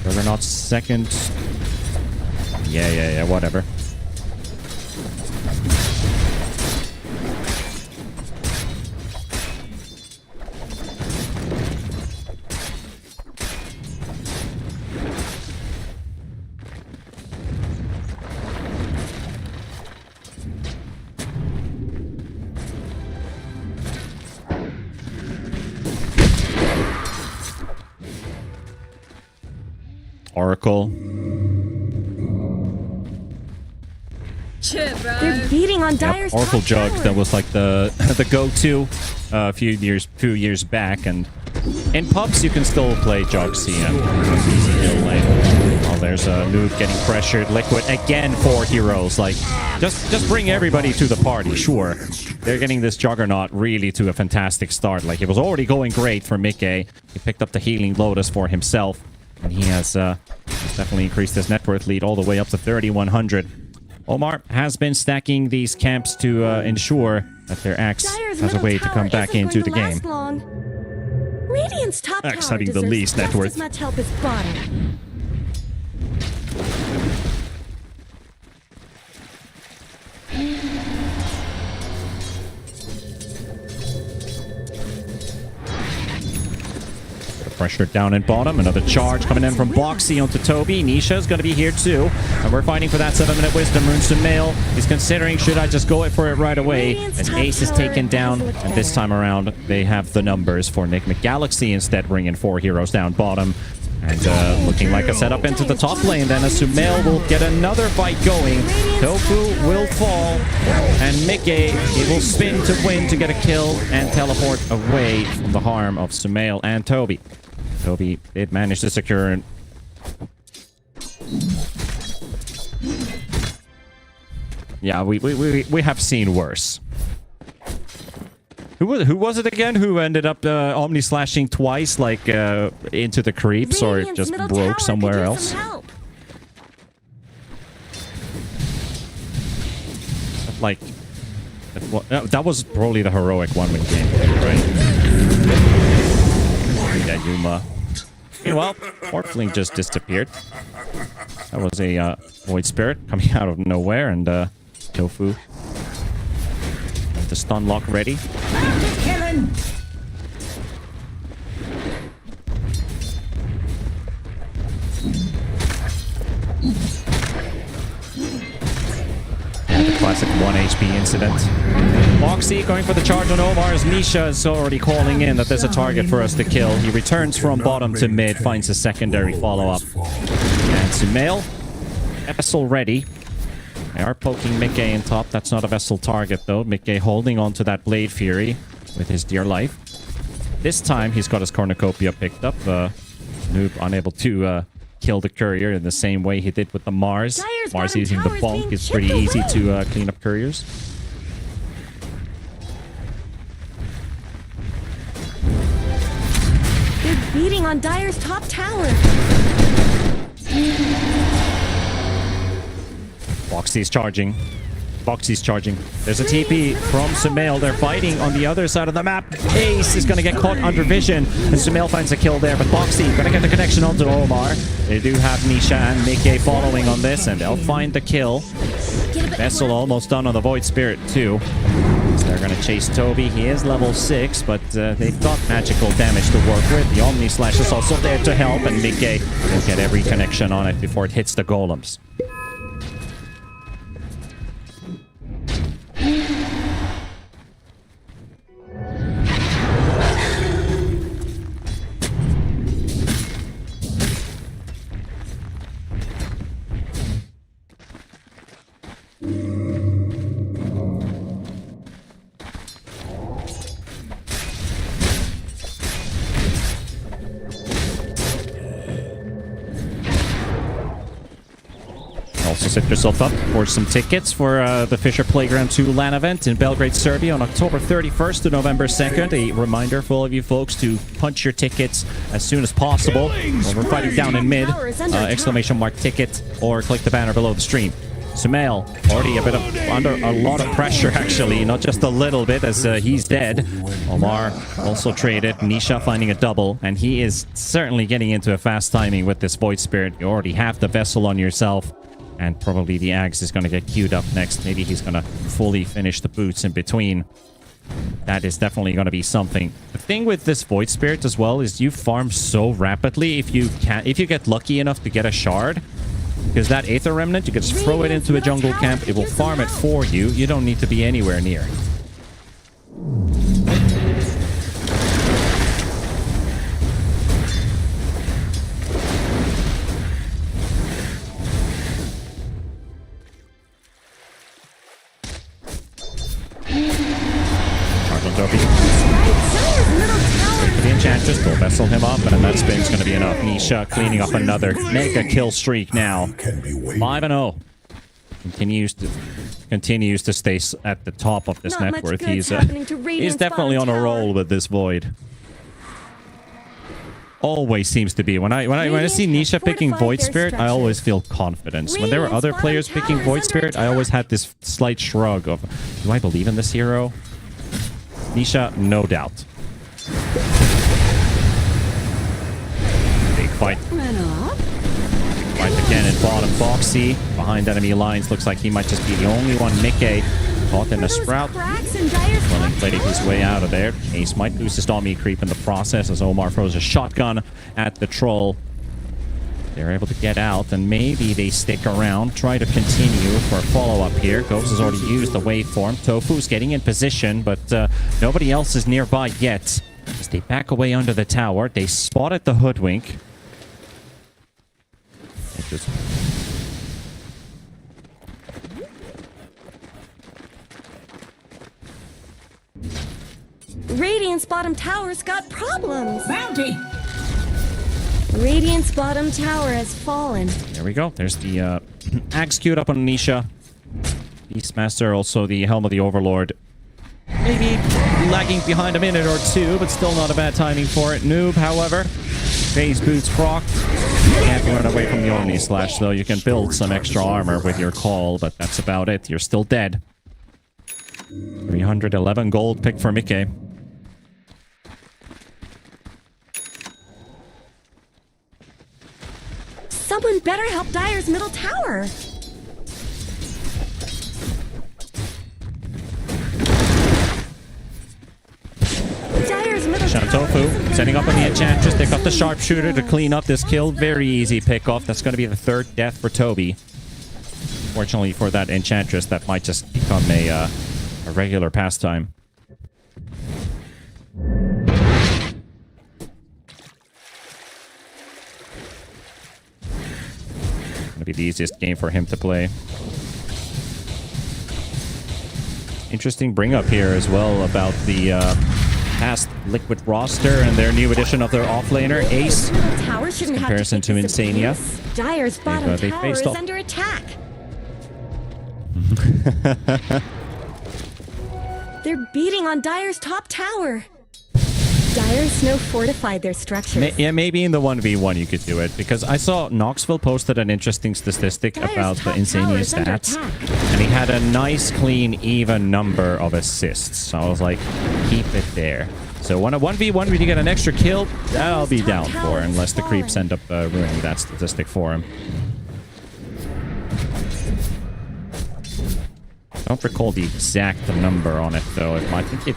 Juggernaut's second. Yeah, whatever. Oracle. Cheer, bro. They're beating on Dire's Oracle top Jug, tower. that was like the go-to a few years back, and in pubs you can still play Jug CM. Oh, there's a noob getting pressured. Liquid again, 4 heroes. Like, just bring everybody to the party. Sure, they're getting this Juggernaut really to a fantastic start. Like, it was already going great for Mickey. He picked up the Healing Lotus for himself, and he has definitely increased his net worth lead all the way up to 3,100. Omar has been stacking these camps to ensure that their axe Dire's has a middle way to tower come back isn't into the going to game. last long. Radiant's top Axe tower having the deserves least net just worth. as much help as bottom. Pressure down in bottom. Another charge coming in from Boxy onto Toby. Nisha's going to be here too. And we're fighting for that 7-minute wisdom rune. Sumail is considering, should I just go for it right away? As Ace is taken down. And this time around, they have the numbers for Nigma Galaxy instead, bringing 4 heroes down bottom. And looking like a setup into the top lane. Then as Sumail will get another fight going. Tofu will fall. And Mickey, he will spin to win to get a kill and teleport away from the harm of Sumail and Toby. Toby did manage to secure. Yeah, we have seen worse. Who was it again who ended up Omni slashing twice, like into the creeps, or Radiant's just middle broke tower somewhere could use else? some help. Like that was probably the heroic one-win game, right? Yeah, Yuma. Well, Morphling just disappeared. That was a Void Spirit coming out of nowhere, and Tofu. The stun lock ready. The classic 1 HP incident. Boxy going for the charge on Omar as Nisha is already calling in that there's a target for us to kill. He returns from bottom to mid, finds a secondary follow-up. And Sumail, vessel ready. They are poking Mickey in top. That's not a vessel target though. Mickey holding on to that Blade Fury with his dear life. This time he's got his cornucopia picked up. Noob unable to kill the courier in the same way he did with the Mars. Dire's Mars bottom using the tower's bonk being is pretty chipped easy away. to clean up couriers. They're beating on Dire's top tower. Boxy's charging. Boxy's charging. There's a TP from Sumail. They're fighting on the other side of the map. Ace is going to get caught under vision. And Sumail finds a kill there. But Boxy going to get the connection onto Omar. They do have Nisha and Mickey following on this. And they'll find the kill. Vessel almost done on the Void Spirit too. They're They're going to chase Toby. He is level 6, but they've got magical damage to work with. The Omni Slash is also there to help, and Mickey will get every connection on it before it hits the golems. Also set yourself up for some tickets for the Fisher Playground 2 LAN event in Belgrade, Serbia on October 31st to November 2nd. A reminder for all of you folks to punch your tickets as soon as possible. We're fighting down in mid, exclamation mark ticket, or click the banner below the stream. Sumail, already a bit of under a lot of pressure actually, not just a little bit, as he's dead. Omar also traded, Nisha finding a double, and he is certainly getting into a fast timing with this Void Spirit. You already have the vessel on yourself. And probably the Axe is going to get queued up next. Maybe he's going to fully finish the boots in between. That is definitely going to be something. The thing with this Void Spirit as well is you farm so rapidly if you get lucky enough to get a shard. Because that Aether Remnant, you can just throw it into a jungle camp. It will farm it for you. You don't need to be anywhere near. The Enchantress will vessel him up, and that spin's going to be enough. Nisha cleaning up another mega kill streak now. 5-0. Continues to stay at the top of this net worth. He's definitely on a roll with this Void. Always seems to be. When I see Nisha picking Void Spirit, I always feel confidence. When there were other players picking Void Spirit, I always had this slight shrug of, do I believe in this hero? Nisha, no doubt. Big fight. Fight again in bottom. Foxy behind enemy lines. Looks like he might just be the only one. Mickey caught in a sprout. Contemplating his way out of there. Ace might lose his Stormy creep in the process as Omar throws a shotgun at the troll. They're able to get out, and maybe they stick around, try to continue for a follow-up here. Ghost has already used the waveform. Tofu's getting in position, but nobody else is nearby yet. As they back away under the tower, they spotted the Hoodwink. Radiant's bottom tower's got problems. Bounty! Radiant's bottom tower has fallen. There we go. There's the Axe queued up on Nisha. Beastmaster, also the Helm of the Overlord. Maybe lagging behind a minute or two, but still not a bad timing for it. Noob, however, phase boots procced. Can't run away from the Omni Slash, though. You can build some extra armor with your call, but that's about it. You're still dead. 311 gold pick for Mickey. Someone better help Dire's middle tower. Dire's middle Tofu setting up on the Enchantress. They got the Sharpshooter to clean up this kill. Very easy pick off. That's going to be the third death for Toby. Fortunately for that Enchantress, that might just become a regular pastime. Gonna be the easiest game for him to play. Interesting bring up here as well about the past Liquid roster and their new addition of their offlaner, Ace. In comparison to Insania. Dire's bottom they tower is faced off. under attack. They're beating on Dire's top tower. Dire Snow fortified their structures. Yeah, maybe in the 1v1 you could do it, because I saw Knoxville posted an interesting statistic Dire's about the top Insania tower is under stats, attack. and he had a nice, clean, even number of assists. So I was like, keep it there. So when a 1v1 we get an extra kill, that I'll be down for, unless the creeps end up ruining that statistic for him. Don't recall the exact number on it though. I think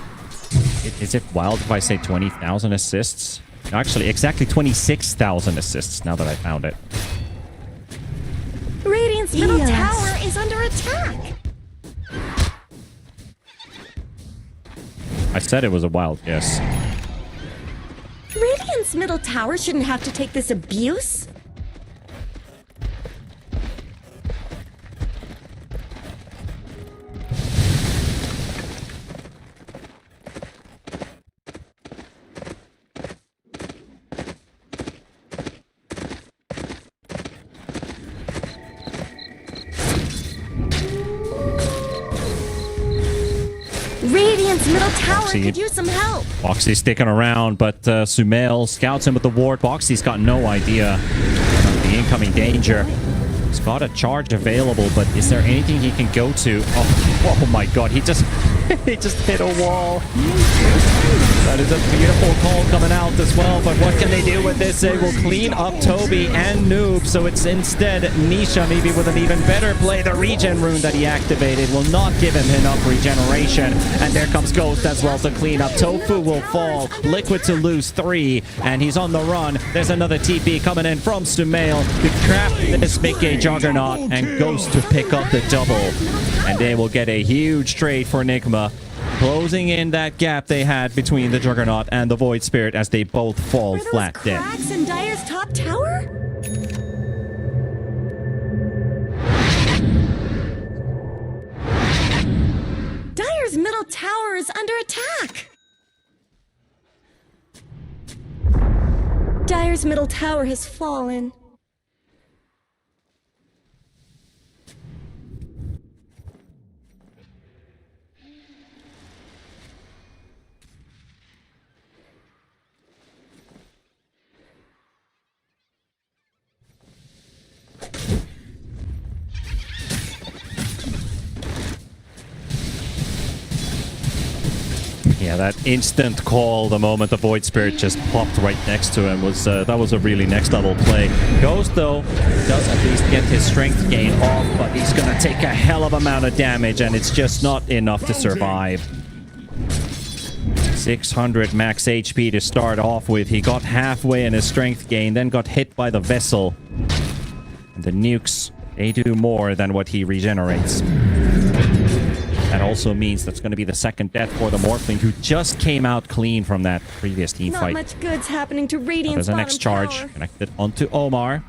is it wild if I say 20,000 assists? No, actually, exactly 26,000 assists. Now that I found it. Radiant's middle tower is under attack. I said it was a wild guess. Radiant's middle tower shouldn't have to take this abuse. Radiant's middle tower could use some help. Boxy's sticking around, but Sumail scouts him with the ward. Boxy's got no idea of the incoming danger. He's got a charge available, but is there anything he can go to? Oh my god, he just he just hit a wall. That is a beautiful call coming out as well, but what can they do with this? They will clean up Toby and Noob, so it's instead Nisha maybe with an even better play. The regen rune that he activated will not give him enough regeneration, and there comes Ghost as well to clean up. Tofu will fall, Liquid to lose 3, and he's on the run. There's another TP coming in from Sumail to trap this Mickey Juggernaut, and Ghost to pick up the double, and they will get a huge trade for Nigma, closing in that gap they had between the Juggernaut and the Void Spirit as they both fall flat dead. Cracks in Dire's top tower? Dire's middle tower is under attack. Dire's middle tower has fallen. Yeah, that instant call the moment the Void Spirit just popped right next to him was that was a really next level play. Ghost though does at least get his strength gain off, but he's gonna take a hell of amount of damage, and it's just not enough to survive. 600 max HP to start off with. He got halfway in his strength gain, then got hit by the vessel. And the nukes, they do more than what he regenerates. That also means that's going to be the second death for the Morphling, who just came out clean from that previous team Not fight. much good's happening to Radiant's There's a next charge tower. connected onto Omar.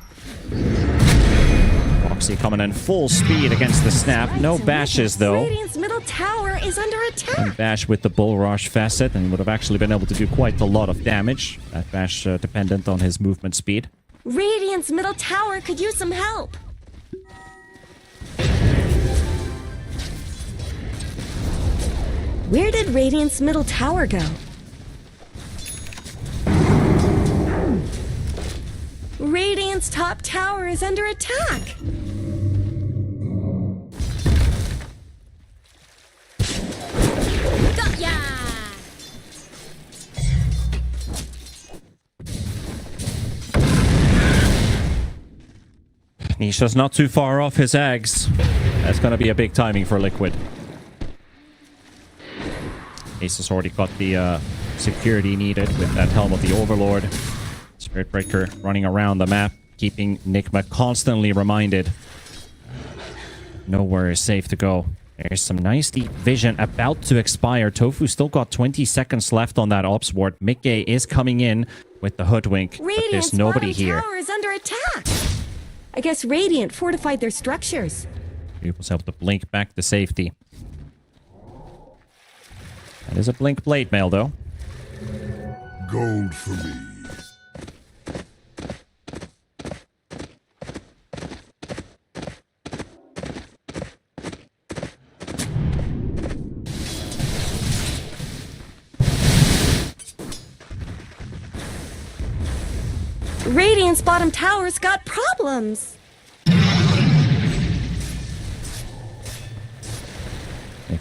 Roxy coming in full speed against the snap. No bashes though. Radiant's middle tower is under attack. And bash with the Bull Rush facet, and would have actually been able to do quite a lot of damage. That bash dependent on his movement speed. Radiant's middle tower could use some help. Where did Radiant's middle tower go? Radiant's top tower is under attack. Got ya! Nisha's not too far off his eggs. That's going to be a big timing for Liquid. Ace has already got the security needed with that Helm of the Overlord. Spirit Breaker running around the map, keeping Nigma constantly reminded. Nowhere is safe to go. There's some nice deep vision about to expire. Tofu still got 20 seconds left on that Ops Ward. Mickey is coming in with the Hoodwink, but there's nobody here. Tower is under attack. I guess Radiant fortified their structures. He was able to blink back to safety. That is a Blink Blade Mail, though. Gold for me. Radiant's bottom tower's got problems.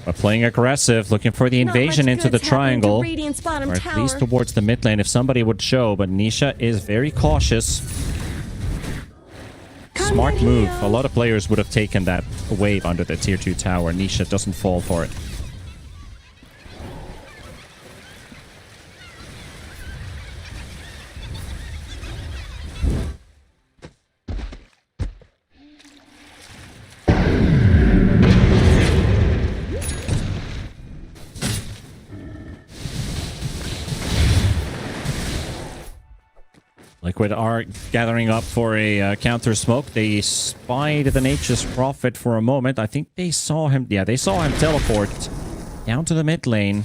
But playing aggressive, looking for the invasion into the triangle, Radiant's bottom or at tower. least towards the mid lane if somebody would show, but Nisha is very cautious. Smart move. A lot of players would have taken that wave under the tier 2 tower. Nisha doesn't fall for it. Liquid are gathering up for a counter smoke. They spied the Nature's Prophet for a moment. I think they saw him. Yeah, they saw him teleport down to the mid lane.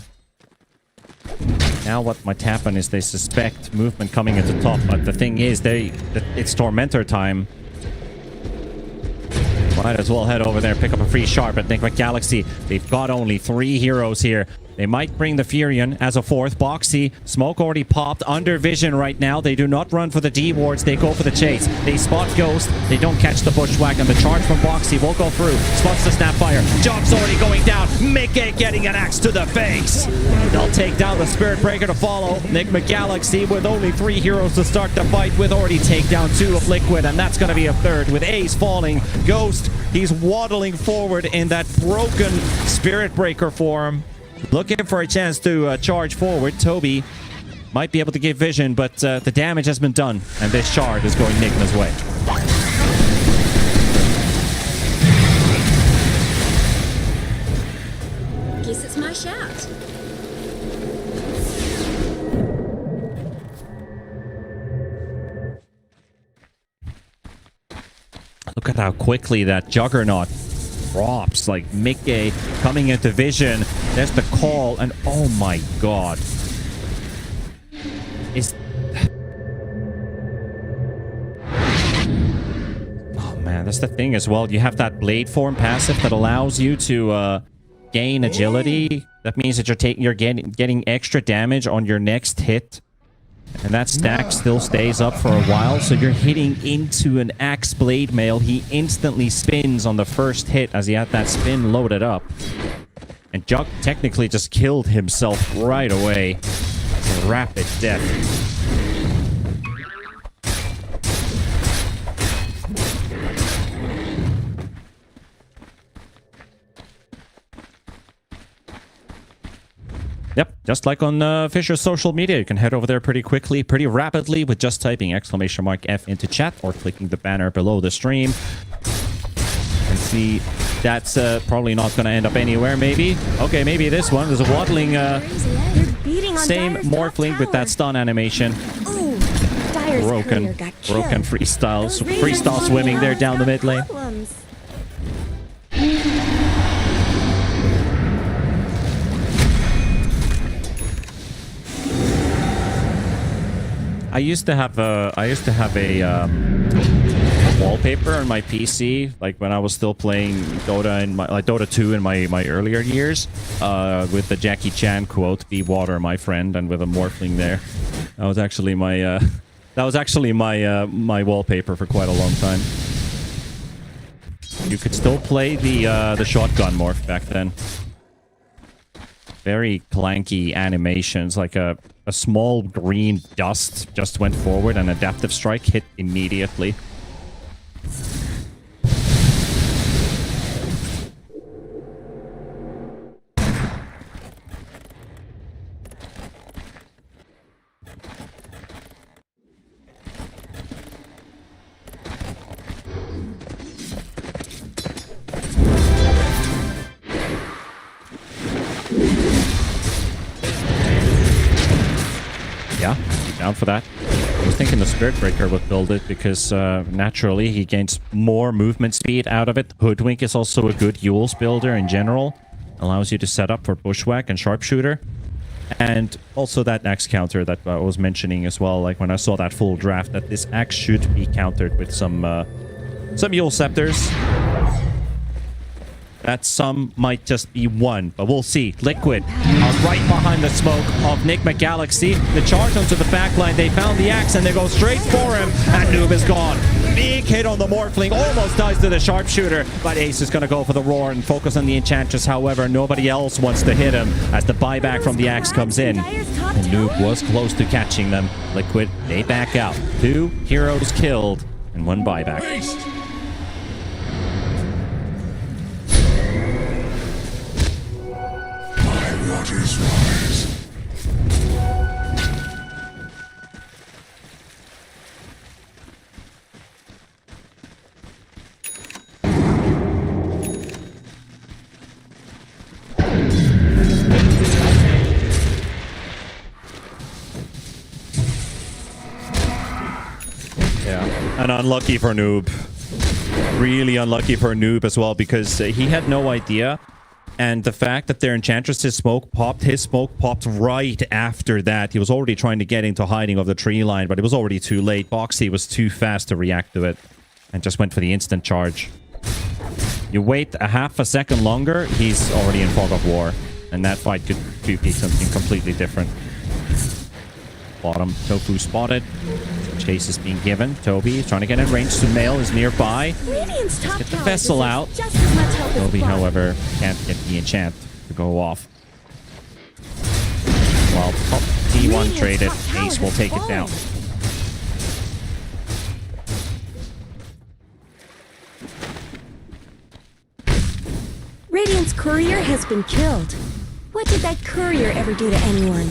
Now what might happen is they suspect movement coming at the top. But the thing is, it's Tormentor time. Might as well head over there, pick up a free sharp at Nigma Galaxy. They've got only 3 heroes here. They might bring the Furion as a 4th. Boxy, smoke already popped, under vision right now. They do not run for the D wards, they go for the chase. They spot Ghost, they don't catch the bushwhack, and the charge from Boxy will go through. Spots the Snapfire, Job's already going down. Mickey getting an axe to the face. They'll take down the Spirit Breaker to follow. Nigma Galaxy with only 3 heroes to start the fight with already take down 2 of Liquid, and that's going to be a 3rd with Ace falling. Ghost, he's waddling forward in that broken Spirit Breaker form. Looking for a chance to charge forward. Toby might be able to give vision, but the damage has been done, and this shard is going Nigma's way. Guess it's my shout. Look at how quickly that Juggernaut drops. Like, Mickey coming into vision. There's the call, and oh my god. Oh man, that's the thing as well. You have that blade form passive that allows you to gain agility. That means that you're getting extra damage on your next hit. And that stack still stays up for a while, so you're hitting into an Axe Blade Mail. He instantly spins on the first hit as he had that spin loaded up. And Jug technically just killed himself right away. Rapid death. Yep, just like on Fissure's social media, you can head over there pretty quickly, pretty rapidly with just typing !F into chat or clicking the banner below the stream. And see, that's probably not going to end up anywhere, maybe. Okay, maybe this one. There's a waddling same Morphling with that stun animation. Ooh, Dire's Broken freestyle swimming there down the mid lane. I used to have a wallpaper on my PC, like when I was still playing Dota and Dota 2 in my earlier years, with the Jackie Chan quote, "Be water, my friend," and with a Morphling there. That was actually my my wallpaper for quite a long time. You could still play the shotgun morph back then. Very clanky animations, like a small green dust just went forward and Adaptive Strike hit immediately. Yeah, down for that. I was thinking the Spirit Breaker would build it because naturally he gains more movement speed out of it. Hoodwink is also a good Yule's builder in general. Allows you to set up for Bushwhack and Sharpshooter. And also that axe counter that I was mentioning as well. Like when I saw that full draft, that this axe should be countered with some Yule Scepters. That some might just be one, but we'll see. Liquid are right behind the smoke of Nigma Galaxy. The charge onto the backline. They found the axe and they go straight for him. And Noob is gone. Big hit on the Morphling. Almost dies to the Sharpshooter. But Ace is going to go for the Roar and focus on the Enchantress. However, nobody else wants to hit him as the buyback from the axe comes in. And Noob was close to catching them. Liquid, they back out. 2 heroes killed and 1 buyback. And unlucky for Noob. Really unlucky for Noob as well, because he had no idea. And the fact that their Enchantress's smoke popped, his smoke popped right after that. He was already trying to get into hiding of the tree line, but it was already too late. Boxy was too fast to react to it and just went for the instant charge. You wait a half a second longer, he's already in fog of war. And that fight could be something completely different. Bottom, Tofu spotted. Chase is being given. Toby is trying to get in range. Sumail is nearby. Radiant's top Get the tower vessel deserves out. just as much help as Toby, bottom. however, can't get the enchant to go off. Well, T1 Radiant's traded. top tower Ace will has take it fallen. down. Radiant's courier has been killed. What did that courier ever do to anyone?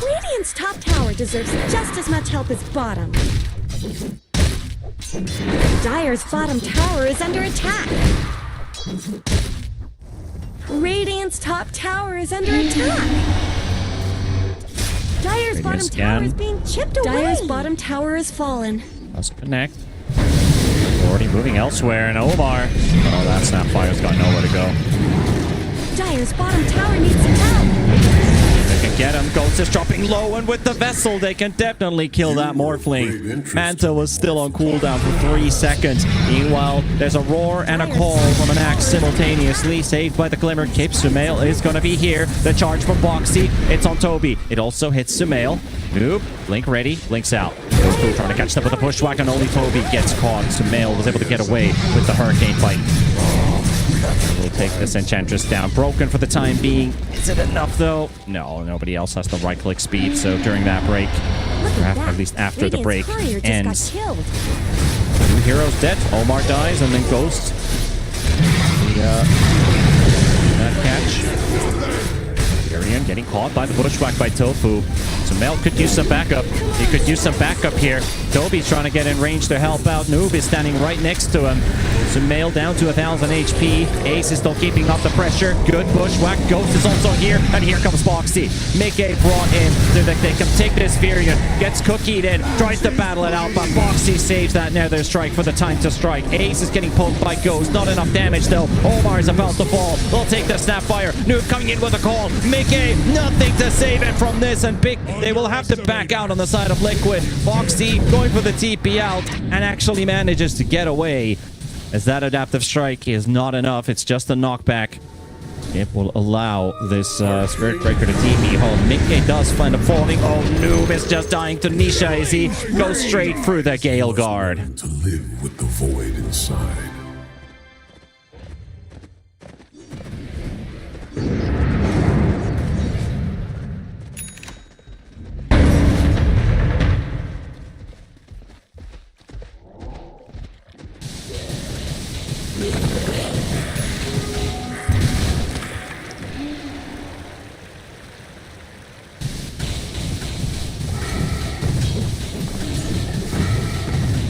Radiant's top tower deserves just as much help as bottom. Dire's bottom tower is under attack. Radiant's top tower is under attack. Dire's bottom tower is being chipped away. Dire's bottom tower has fallen. Let's connect. Already moving elsewhere, and Omar. Oh, that Snapfire's got nowhere to go. Dire's bottom tower needs some help. They can get him. Ghost is dropping low, and with the vessel, they can definitely kill that Morphling. Manta was still on cooldown for 3 seconds. Meanwhile, there's a roar and a call from an axe simultaneously. Saved by the Glimmer Cape. Sumail is going to be here. The charge from Boxy. It's on Toby. It also hits Sumail. Noob, Blink ready, Blinks out. Tofu trying to catch them with a bushwhack, and only Toby gets caught. Sumail was able to get away with the Hurricane fight. We'll take this Enchantress down. Broken for the time being. Is it enough, though? No, nobody else has the right-click speed, so during that break, or at least after the break ends, 2 heroes dead. Omar dies, and then Ghost. That catch. Tyrion getting caught by the bushwhack by Tofu. Sumail could use some backup. He could use some backup here. Toby's trying to get in range to help out. Noob is standing right next to him. Sumail down to 1,000 HP. Ace is still keeping up the pressure. Good bushwhack. Ghost is also here. And here comes Boxy. Mickey brought in so that they can take this Tyrion. Gets cookied in. Tries to battle it out. But Boxy saves that Nether Strike for the time to strike. Ace is getting poked by Ghost. Not enough damage though. Omar is about to fall. They'll take the Snapfire. Noob coming in with a call. Mickey, nothing to save it from this. And big, they will have to back out on the side of Liquid. Boxy going for the TP out and actually manages to get away. As that adaptive strike is not enough. It's just a knockback. It will allow this Spirit Breaker to TP home. Mickey does find a falling. Oh, Noob is just dying to Nisha as he goes straight through the Gale Guard. To live with the void inside.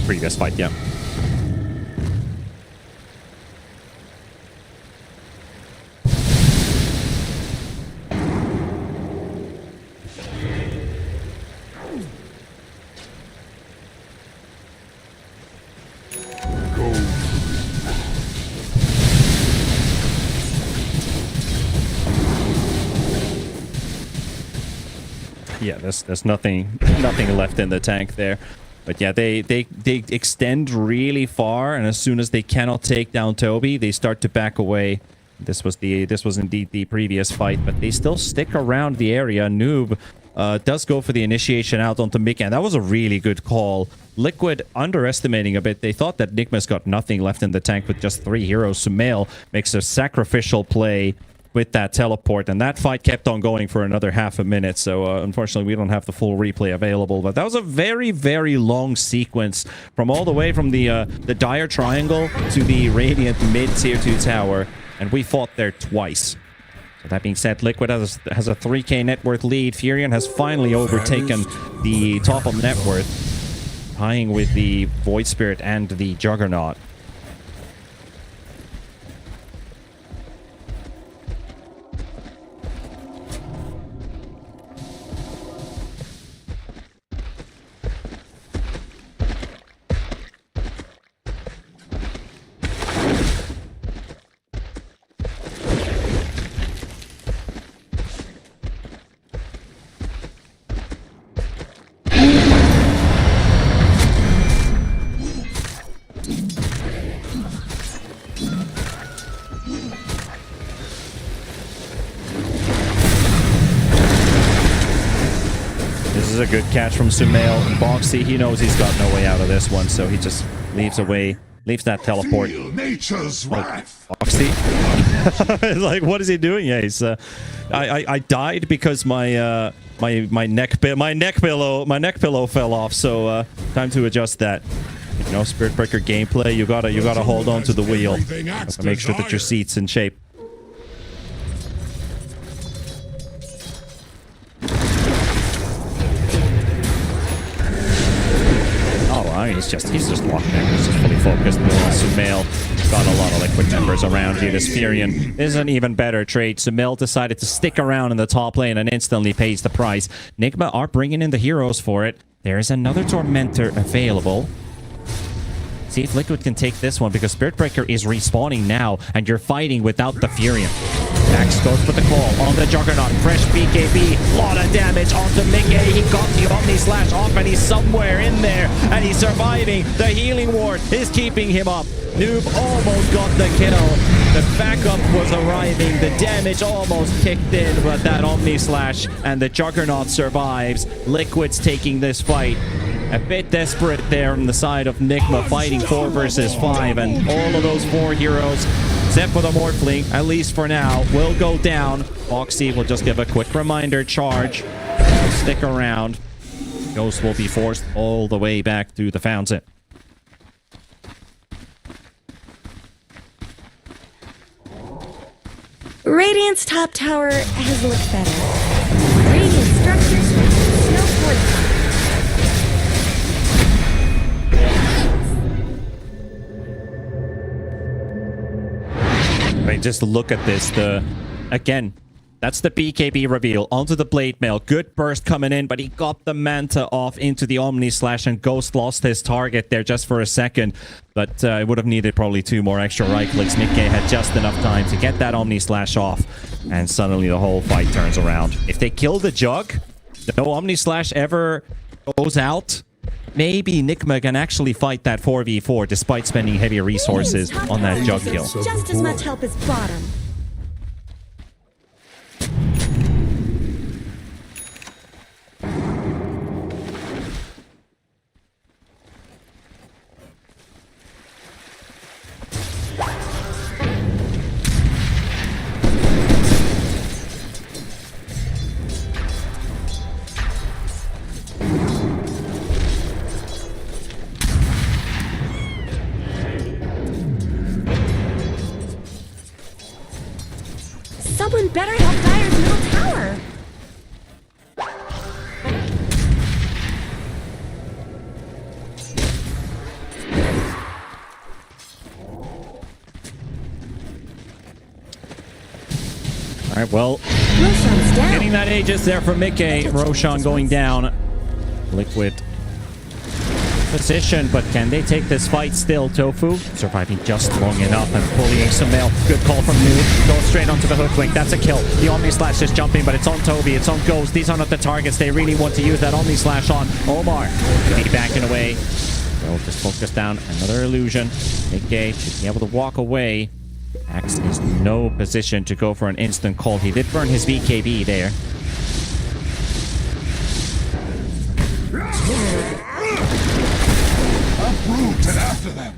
Previous fight, yeah. Yeah, there's nothing left in the tank there. But yeah, they extend really far, and as soon as they cannot take down Toby, they start to back away. This was indeed the previous fight, but they still stick around the area. Noob does go for the initiation out onto Mickey, and that was a really good call. Liquid underestimating a bit. They thought that Nigma's got nothing left in the tank with just 3 heroes. Sumail makes a sacrificial play with that teleport, and that fight kept on going for another half a minute. So unfortunately we don't have the full replay available, but that was a very, very long sequence from all the way from the Dire Triangle to the Radiant mid tier 2 tower, and we fought there twice. So that being said, Liquid has a 3k net worth lead. Furion has finally overtaken the top of net worth, tying with the Void Spirit and the Juggernaut. is a good catch from Sumail. Boxy, he knows he's got no way out of this one, so he just leaves that teleport. Feel nature's wrath. Boxy? Like, what is he doing? Yeah, he's I died because my neck pillow fell off, so time to adjust that. You know, Spirit Breaker gameplay, you gotta hold on to the wheel. Make sure that your seat's in shape. He's just locked in. He's just fully focused. Sumail got a lot of liquid members around you. This Furion is an even better trade. Sumail decided to stick around in the top lane and instantly pays the price. Nigma are bringing in the heroes for it. There is another Tormentor available. See if Liquid can take this one, because Spirit Breaker is respawning now, and you're fighting without the Furion. Max goes for the call on the Juggernaut. Fresh BKB. Lot of damage onto Mickey. He got the Omni Slash off, and he's somewhere in there, and he's surviving. The healing ward is keeping him up. Noob almost got the kill. The backup was arriving. The damage almost kicked in, but that Omni Slash and the Juggernaut survives. Liquid's taking this fight. A bit desperate there on the side of Nigma, fighting 4 versus 5, and all of those 4 heroes, except for the Morphling, at least for now, will go down. Foxy will just give a quick reminder, charge, stick around. Ghost will be forced all the way back to the fountain. Radiant's top tower has looked better. Radiant structures with snow fortified. I mean, just look at this. Again, that's the BKB reveal onto the Blade Mail. Good burst coming in, but he got the Manta off into the Omni Slash, and Ghost lost his target there just for a second. But it would have needed probably 2 more extra right clicks. Nikkei had just enough time to get that Omni Slash off, and suddenly the whole fight turns around. If they kill the Jug, no Omni Slash ever goes out, maybe Nigma can actually fight that 4v4 despite spending heavy resources on that Jug kill. Just as much help as bottom. Someone better help Dire's middle tower. All right, well, Roshan's down. getting that Aegis there from Mickey. Roshan going down. Liquid position, but can they take this fight still? Tofu surviving just long enough and bullying Sumail. Good call from Noob. Going straight onto the hook wing. That's a kill. The Omni Slash is jumping, but it's on Toby. It's on Ghost. These are not the targets they really want to use that Omni Slash on. Omar should be backing away. So just focus down. Another illusion. Mickey should be able to walk away. Axe is no position to go for an instant call. He did burn his BKB there. Uproot and after them.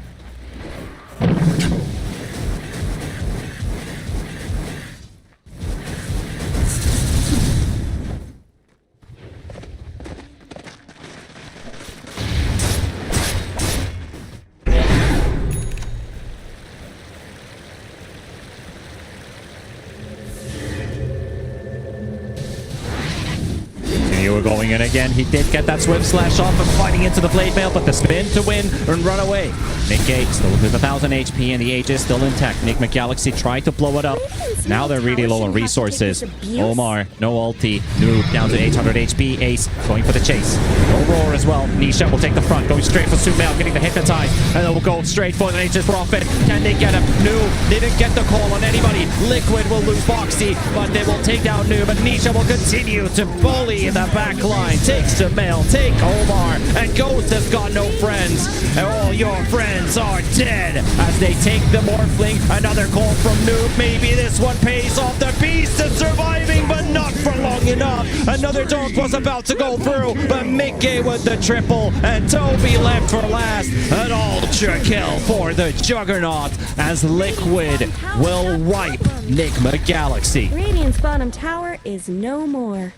We're going in again. He did get that swim slash off and fighting into the blade mail, but the spin to win and run away. Nick still with 1,000 HP and the Aegis still intact. Nigma Galaxy tried to blow it up. Now they're really low on resources. Omar, no ulti. Noob down to 800 HP. Ace going for the chase. No roar as well. Nisha will take the front, going straight for Sumail, getting the hypnotize, and then we'll go straight for the Aegis Prophet. Can they get him? Noob didn't get the call on anybody. Liquid will lose Foxy, but they will take down Noob, and Nisha will continue to bully the back line. Take Sumail, take Omar, and Ghost has got no friends. And all your friends are dead as they take the Morphling. Another call from Noob. Maybe this one pays off. The beast is surviving, but not for long enough. Another dunk was about to go through, but Mickey with the triple, and Toby left for last. An ultra kill for the Juggernaut as Liquid will wipe Nigma Galaxy. Radiant's bottom tower is no more.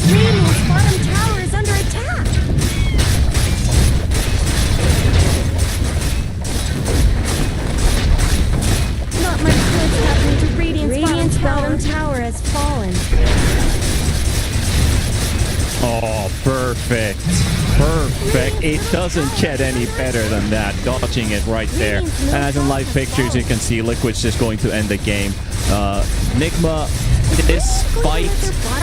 Radiant's bottom tower is under attack. Not much good's happening to Radiant's bottom tower has fallen. Oh, perfect. Perfect. It doesn't get any better than that. Dodging it right there. And as in live pictures, you can see Liquid's just going to end the game. Nigma, this fight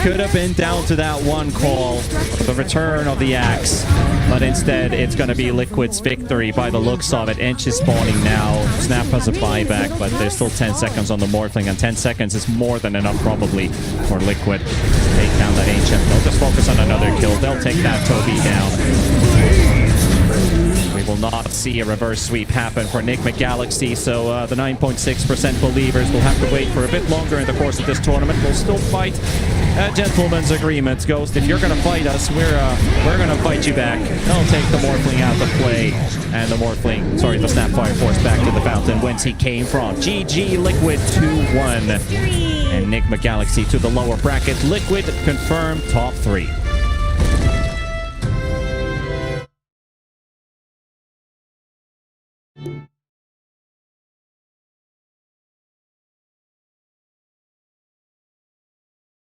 could have been down to that one call, the return of the axe. But instead, it's going to be Liquid's victory by the looks of it. Inch is spawning now. Snap has a buyback, but there's still 10 seconds on the Morphling, and 10 seconds is more than enough probably for Liquid to take down that Ancient. They'll just focus on another kill. They'll take that Toby down. We will not see a reverse sweep happen for Nigma Galaxy, so the 9.6% believers will have to wait for a bit longer in the course of this tournament. We'll still fight a gentleman's agreement. Ghost, if you're going to fight us, we're going to fight you back. They'll take the Morphling out of play, and the Morphling, sorry, the Snapfire Force back to the fountain whence he came from. GG Liquid 2-1. And Nigma Galaxy to the lower bracket. Liquid confirmed top 3.